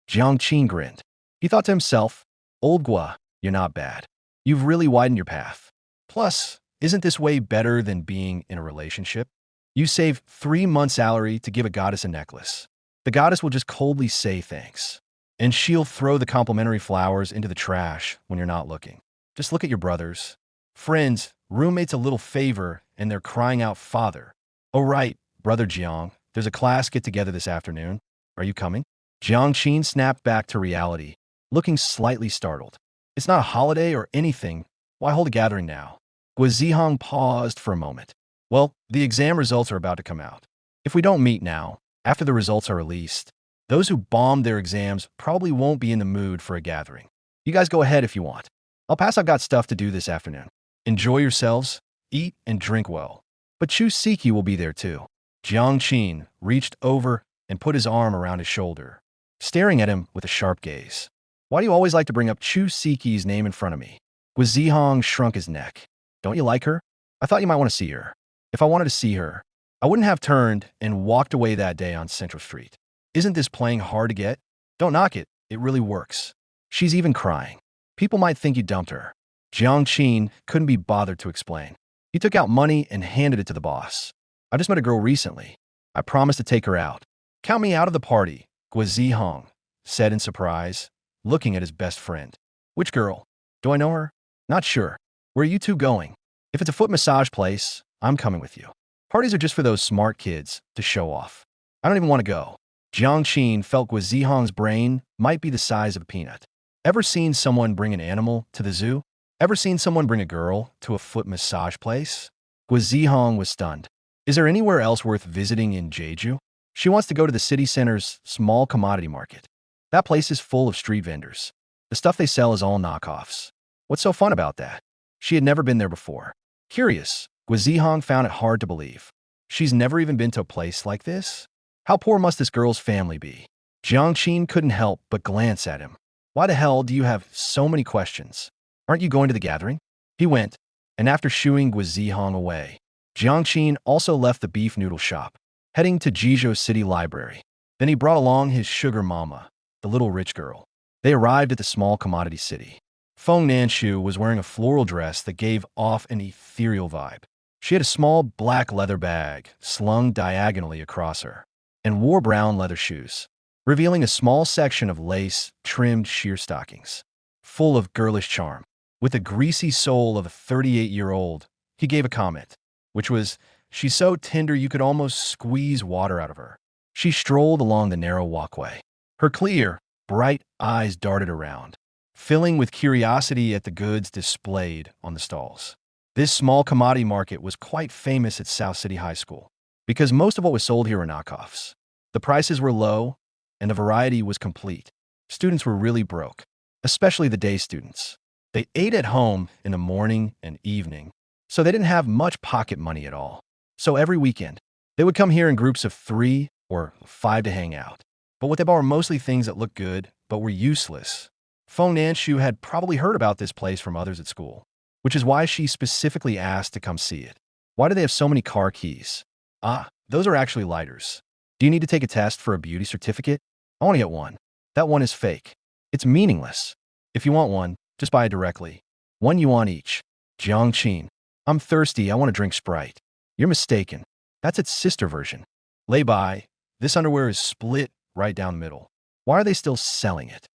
S1: Jiang Qin grinned. He thought to himself, old Guo, you're not bad. You've really widened your path. Plus, isn't this way better than being in a relationship? You save 3 months' salary to give a goddess a necklace. The goddess will just coldly say thanks. And she'll throw the complimentary flowers into the trash when you're not looking. Just look at your brothers. Friends, roommates a little favor, and they're crying out, "Father." Oh right, Brother Jiang, there's a class get-together this afternoon. Are you coming? Jiang Qin snapped back to reality, looking slightly startled. It's not a holiday or anything. Why hold a gathering now? Guo Zihong paused for a moment. Well, the exam results are about to come out. If we don't meet now, after the results are released, those who bombed their exams probably won't be in the mood for a gathering. You guys go ahead if you want. I'll pass. I've got stuff to do this afternoon. Enjoy yourselves, eat and drink well. But Chu Siki will be there too. Jiang Qin reached over and put his arm around his shoulder, staring at him with a sharp gaze. Why do you always like to bring up Chu Siki's name in front of me? Guo Zihong shrunk his neck. Don't you like her? I thought you might want to see her. If I wanted to see her, I wouldn't have turned and walked away that day on Central Street. Isn't this playing hard to get? Don't knock it. It really works. She's even crying. People might think you dumped her. Jiang Qin couldn't be bothered to explain. He took out money and handed it to the boss. I just met a girl recently. I promised to take her out. Count me out of the party, Guo Zihong said in surprise, looking at his best friend. Which girl? Do I know her? Not sure. Where are you two going? If it's a foot massage place, I'm coming with you. Parties are just for those smart kids to show off. I don't even want to go. Jiang Qin felt Guo Zihong's brain might be the size of a peanut. Ever seen someone bring an animal to the zoo? Ever seen someone bring a girl to a foot massage place? Guo Zihong was stunned. Is there anywhere else worth visiting in Jeju? She wants to go to the city center's small commodity market. That place is full of street vendors. The stuff they sell is all knockoffs. What's so fun about that? She had never been there before. Curious, Guo Zihong found it hard to believe. She's never even been to a place like this? How poor must this girl's family be? Jiang Qin couldn't help but glance at him. Why the hell do you have so many questions? Aren't you going to the gathering? He went, and after shooing Guo Zihong away, Jiang Qin also left the beef noodle shop, heading to Jizhou City Library. Then he brought along his sugar mama, the little rich girl. They arrived at the small commodity city. Feng Nanshu was wearing a floral dress that gave off an ethereal vibe. She had a small black leather bag slung diagonally across her, and wore brown leather shoes, revealing a small section of lace-trimmed sheer stockings, full of girlish charm. With the greasy soul of a 38-year-old, he gave a comment, which was, "She's so tender you could almost squeeze water out of her." She strolled along the narrow walkway. Her clear, bright eyes darted around, filling with curiosity at the goods displayed on the stalls. This small commodity market was quite famous at South City High School. because most of what was sold here were knockoffs. The prices were low, and the variety was complete. Students were really broke, especially the day students. They ate at home in the morning and evening, so they didn't have much pocket money at all. So every weekend, they would come here in groups of 3 or 5 to hang out. But what they bought were mostly things that looked good, but were useless. Feng Nanshu had probably heard about this place from others at school, which is why she specifically asked to come see it. Why do they have so many car keys? Ah, those are actually lighters. Do you need to take a test for a beauty certificate? I want to get one. That one is fake. It's meaningless. If you want one, just buy it directly. 1 yuan each. Jiangqin. I'm thirsty. I want to drink Sprite. You're mistaken. That's its sister version. Lay by. This underwear is split right down the middle. Why are they still selling it?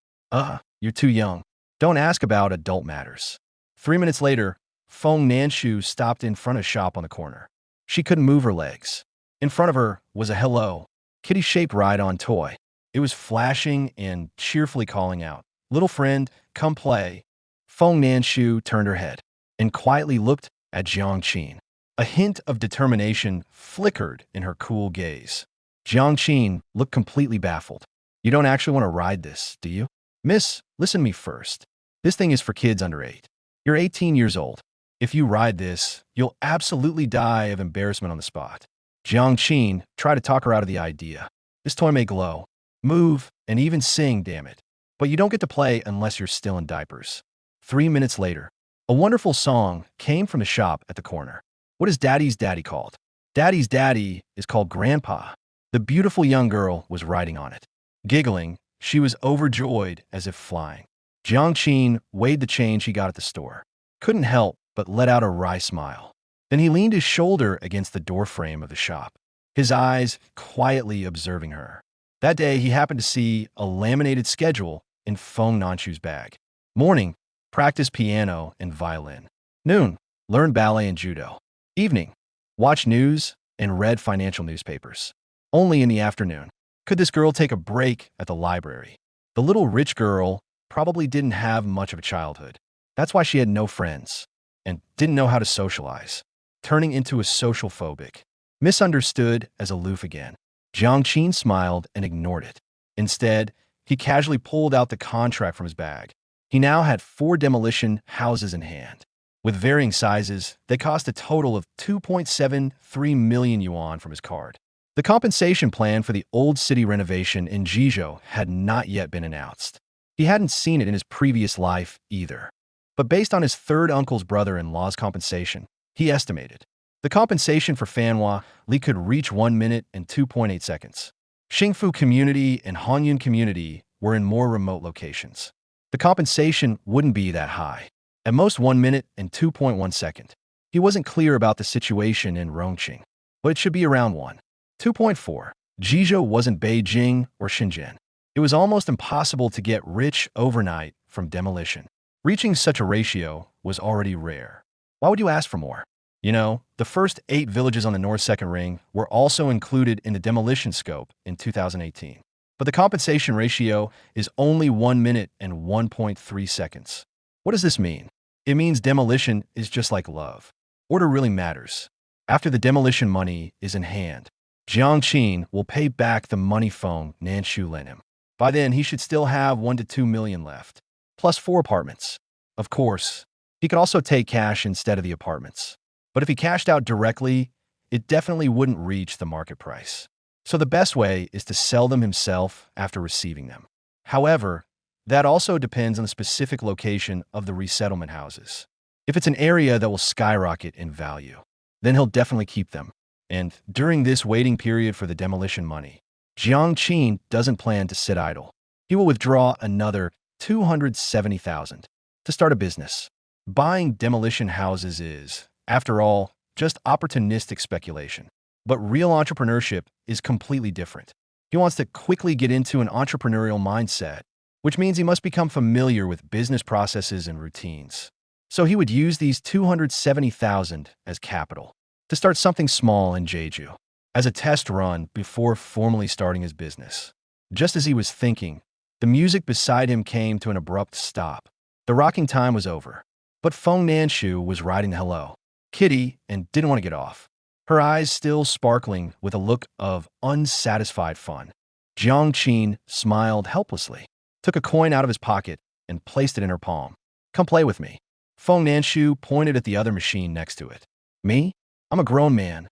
S1: You're too young. Don't ask about adult matters. 3 minutes later, Feng Nanshu stopped in front of a shop on the corner. She couldn't move her legs. In front of her was a Hello Kitty-shaped ride-on toy. It was flashing and cheerfully calling out, "Little friend, come play." Feng Nanshu turned her head and quietly looked at Jiangqin. A hint of determination flickered in her cool gaze. Jiangqin looked completely baffled. "You don't actually want to ride this, do you?" "Miss, listen to me first. This thing is for kids under 8. You're 18 years old. If you ride this, you'll absolutely die of embarrassment on the spot." Jiangqin tried to talk her out of the idea. "This toy may glow, move, and even sing, damn it. But you don't get to play unless you're still in diapers." 3 minutes later, a wonderful song came from the shop at the corner. "What is Daddy's daddy called?" "Daddy's daddy is called Grandpa." The beautiful young girl was riding on it. Giggling, she was overjoyed as if flying. Jiangqin weighed the change he got at the store. Couldn't help but let out a wry smile. Then he leaned his shoulder against the doorframe of the shop, his eyes quietly observing her. That day, he happened to see a laminated schedule in Feng Nanshu's bag. Morning, practice piano and violin. Noon, learn ballet and judo. Evening, watch news and read financial newspapers. Only in the afternoon could this girl take a break at the library. The little rich girl probably didn't have much of a childhood. That's why she had no friends and didn't know how to socialize, turning into a social phobic. Misunderstood as aloof again. Jiangqin smiled and ignored it. Instead, he casually pulled out the contract from his bag. He now had 4 demolition houses in hand. With varying sizes, they cost a total of 2.73 million yuan from his card. The compensation plan for the old city renovation in Jizhou had not yet been announced. He hadn't seen it in his previous life either. But based on his third uncle's brother-in-law's compensation, he estimated the compensation for Fanhua Li could reach 1 minute and 2.8 seconds. Xingfu community and Hanyun community were in more remote locations. The compensation wouldn't be that high. At most 1 minute and 2.1 second. He wasn't clear about the situation in Rongqing, but it should be around 1. 2.4. Jizhou wasn't Beijing or Shenzhen. It was almost impossible to get rich overnight from demolition. Reaching such a ratio was already rare. Why would you ask for more? You know, the first 8 villages on the North Second Ring were also included in the demolition scope in 2018. But the compensation ratio is only 1 minute and 1.3 seconds. What does this mean? It means demolition is just like love. Order really matters. After the demolition money is in hand, Jiangqin will pay back the money Feng Nanshu lent him. By then, he should still have 1 to 2 million left, plus 4 apartments. Of course, he could also take cash instead of the apartments. But if he cashed out directly, it definitely wouldn't reach the market price. So the best way is to sell them himself after receiving them. However, that also depends on the specific location of the resettlement houses. If it's an area that will skyrocket in value, then he'll definitely keep them. And during this waiting period for the demolition money, Jiangqin doesn't plan to sit idle. He will withdraw another 270,000 to start a business. Buying demolition houses is, after all, just opportunistic speculation. But real entrepreneurship is completely different. He wants to quickly get into an entrepreneurial mindset, which means he must become familiar with business processes and routines. So he would use these 270,000 as capital to start something small in Jeju, as a test run before formally starting his business. Just as he was thinking, the music beside him came to an abrupt stop. The rocking time was over, but Feng Nanshu was riding the Hello Kitty and didn't want to get off. her eyes still sparkling with a look of unsatisfied fun. Jiang Qin smiled helplessly, took a coin out of his pocket, and placed it in her palm. Come play with me. Feng Nanshu pointed at the other machine next to it. Me? I'm a grown man.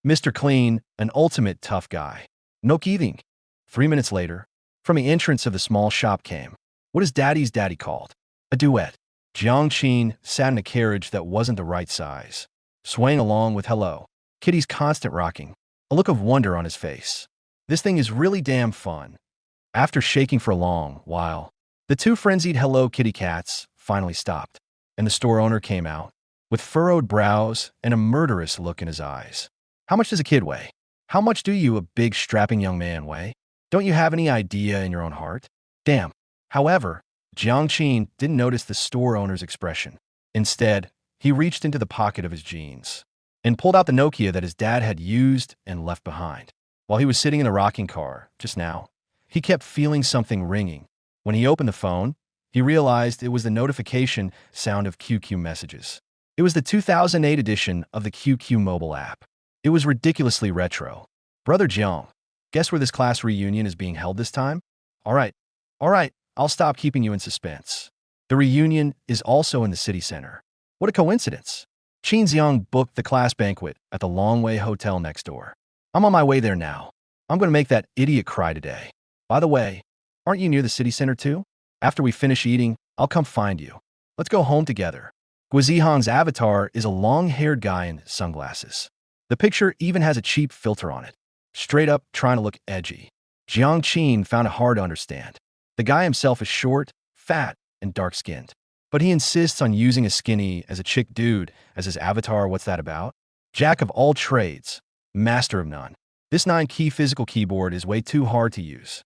S1: Mr. Clean, an ultimate tough guy. No kidding. 3 minutes later, from the entrance of the small shop came. What is Daddy's daddy called? A duet. Jiang Qin sat in a carriage that wasn't the right size, swaying along with Hello Kitty's constant rocking, a look of wonder on his face. This thing is really damn fun. After shaking for a long while, the two frenzied Hello Kitty cats finally stopped, and the store owner came out, with furrowed brows and a murderous look in his eyes. How much does a kid weigh? How much do you, a big strapping young man, weigh? Don't you have any idea in your own heart? Damn. However, Jiang Qin didn't notice the store owner's expression. Instead, he reached into the pocket of his jeans and pulled out the Nokia that his dad had used and left behind. While he was sitting in the rocking car just now, he kept feeling something ringing. When he opened the phone, he realized it was the notification sound of QQ messages. It was the 2008 edition of the QQ mobile app. It was ridiculously retro. Brother Jiang, guess where this class reunion is being held this time? All right, I'll stop keeping you in suspense. The reunion is also in the city center. What a coincidence. Qin Xiang booked the class banquet at the Longway Hotel next door. I'm on my way there now. I'm going to make that idiot cry today. By the way, aren't you near the city center too? After we finish eating, I'll come find you. Let's go home together. Guizihang's avatar is a long-haired guy in sunglasses. The picture even has a cheap filter on it, straight up trying to look edgy. Jiang Qin found it hard to understand. The guy himself is short, fat, and dark-skinned, but he insists on using a skinny as a chick dude as his avatar. What's that about? Jack of all trades, master of none. This 9-key physical keyboard is way too hard to use.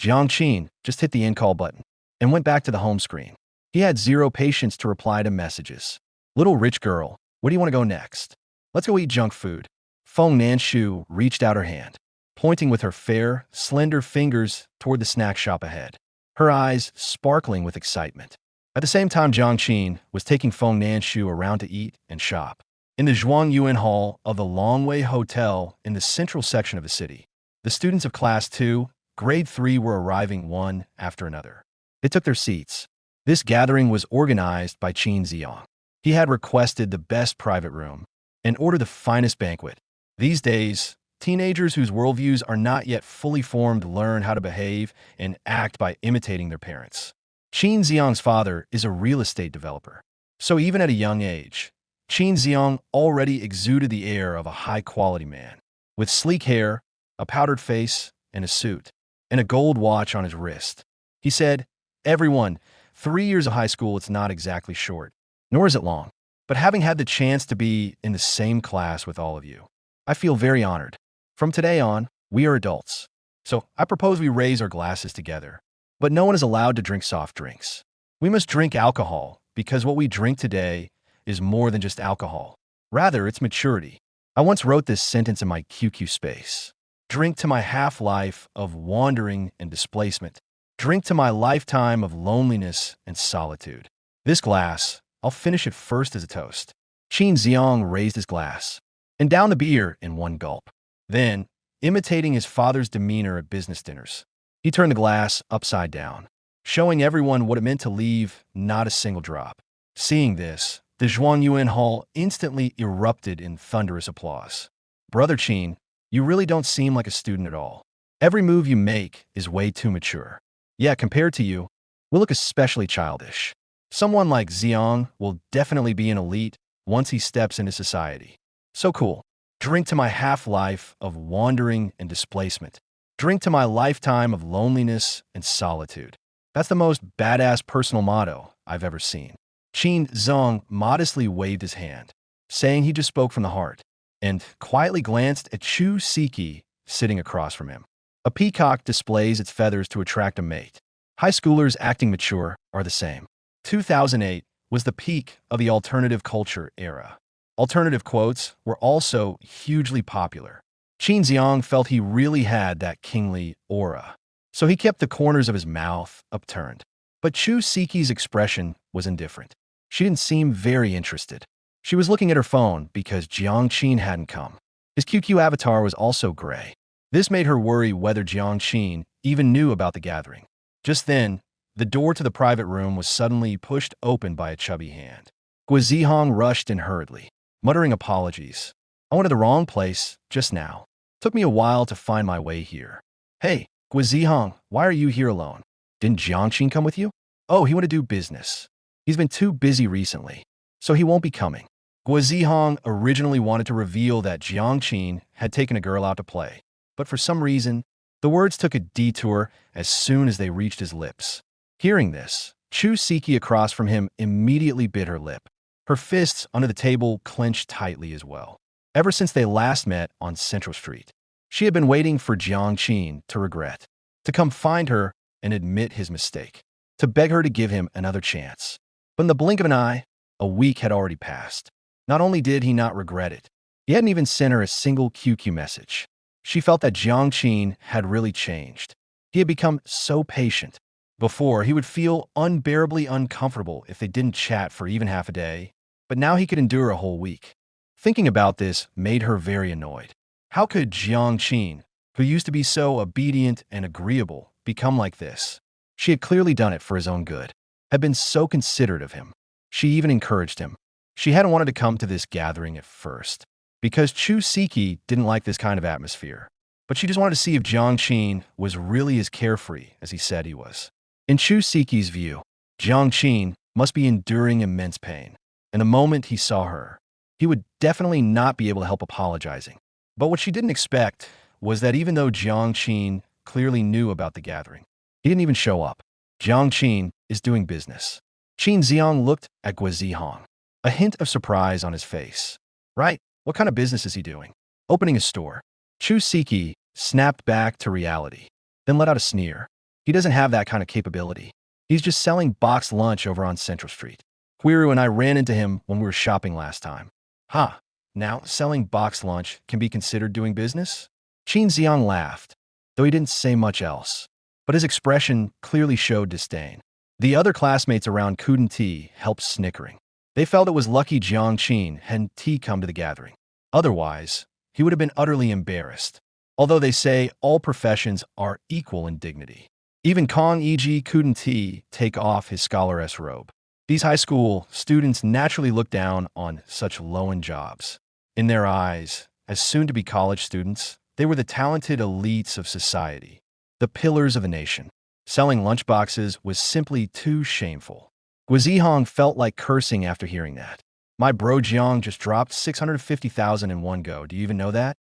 S1: Jiang Qin just hit the end call button and went back to the home screen. He had zero patience to reply to messages. Little rich girl, where do you want to go next? Let's go eat junk food. Feng Nanshu reached out her hand, pointing with her fair, slender fingers toward the snack shop ahead, her eyes sparkling with excitement. At the same time, Jiang Qin was taking Feng Nanshu around to eat and shop. In the Zhuangyuan Hall of the Longway Hotel in the central section of the city, the students of Class 2, Grade 3 were arriving one after another. They took their seats. This gathering was organized by Qin Xiang. He had requested the best private room and ordered the finest banquet. These days, teenagers whose worldviews are not yet fully formed learn how to behave and act by imitating their parents. Qin Xiang's father is a real estate developer, so even at a young age, Qin Xiang already exuded the air of a high-quality man, with sleek hair, a powdered face, and a suit, and a gold watch on his wrist. He said, "Everyone, 3 years of high school, it's not exactly short, nor is it long, but having had the chance to be in the same class with all of you, I feel very honored. From today on, we are adults, so I propose we raise our glasses together. But no one is allowed to drink soft drinks. We must drink alcohol, because what we drink today is more than just alcohol. Rather, it's maturity. I once wrote this sentence in my QQ space. Drink to my half-life of wandering and displacement. Drink to my lifetime of loneliness and solitude. This glass, I'll finish it first as a toast." Qin Xiang raised his glass and downed the beer in one gulp. Then, imitating his father's demeanor at business dinners, he turned the glass upside down, showing everyone what it meant to leave not a single drop. Seeing this, the Zhuangyuan Hall instantly erupted in thunderous applause. "Brother Qin, you really don't seem like a student at all. Every move you make is way too mature. Yeah, compared to you, we look especially childish. Someone like Xiang will definitely be an elite once he steps into society. So cool. Drink to my half-life of wandering and displacement. Drink to my lifetime of loneliness and solitude." That's the most badass personal motto I've ever seen. Qin Xiang modestly waved his hand, saying he just spoke from the heart, and quietly glanced at Chu Siki sitting across from him. A peacock displays its feathers to attract a mate. High schoolers acting mature are the same. 2008 was the peak of the alternative culture era. Alternative quotes were also hugely popular. Qin Xiang felt he really had that kingly aura, so he kept the corners of his mouth upturned. But Chu Siki's expression was indifferent. She didn't seem very interested. She was looking at her phone because Jiang Qin hadn't come. His QQ avatar was also gray. This made her worry whether Jiang Qin even knew about the gathering. Just then, the door to the private room was suddenly pushed open by a chubby hand. Guo Zihong rushed in hurriedly, muttering apologies. I went to the wrong place just now. Took me a while to find my way here. Hey, Guo Zihong, why are you here alone? Didn't Jiang Qin come with you? Oh, he went to do business. He's been too busy recently, so he won't be coming. Guo Zihong originally wanted to reveal that Jiang Qin had taken a girl out to play, but for some reason, the words took a detour as soon as they reached his lips. Hearing this, Chu Siki across from him immediately bit her lip. Her fists under the table clenched tightly as well. Ever since they last met on Central Street, she had been waiting for Jiang Qin to regret, to come find her and admit his mistake, to beg her to give him another chance. But in the blink of an eye, a week had already passed. Not only did he not regret it, he hadn't even sent her a single QQ message. She felt that Jiang Qin had really changed. He had become so patient. Before, he would feel unbearably uncomfortable if they didn't chat for even half a day, but now he could endure a whole week. Thinking about this made her very annoyed. How could Jiang Qin, who used to be so obedient and agreeable, become like this? She had clearly done it for his own good, had been so considerate of him. She even encouraged him. She hadn't wanted to come to this gathering at first, because Chu Siki didn't like this kind of atmosphere. But she just wanted to see if Jiang Qin was really as carefree as he said he was. In Chu Siki's view, Jiang Qin must be enduring immense pain. And the moment he saw her, he would definitely not be able to help apologizing. But what she didn't expect was that even though Jiang Qin clearly knew about the gathering, he didn't even show up. Jiang Qin is doing business. Qin Xiang looked at Guo Zihong, a hint of surprise on his face. Right? What kind of business is he doing? Opening a store. Chu Siki snapped back to reality, then let out a sneer. He doesn't have that kind of capability. He's just selling boxed lunch over on Central Street. Quiru and I ran into him when we were shopping last time. Huh. Now, selling boxed lunch can be considered doing business? Qin Xiang laughed, though he didn't say much else. But his expression clearly showed disdain. The other classmates around Kuden Tea helped snickering. They felt it was lucky Jiang Qin hadn't come to the gathering. Otherwise, he would have been utterly embarrassed. Although they say all professions are equal in dignity. Even Kong E.G. Kuden Tea take off his scholar's robe. These high school students naturally look down on such low-end jobs. In their eyes, as soon-to-be college students, they were the talented elites of society, the pillars of a nation. Selling lunchboxes was simply too shameful. Guo Zihong felt like cursing after hearing that. My bro Jiang just dropped $650,000 in one go. Do you even know that?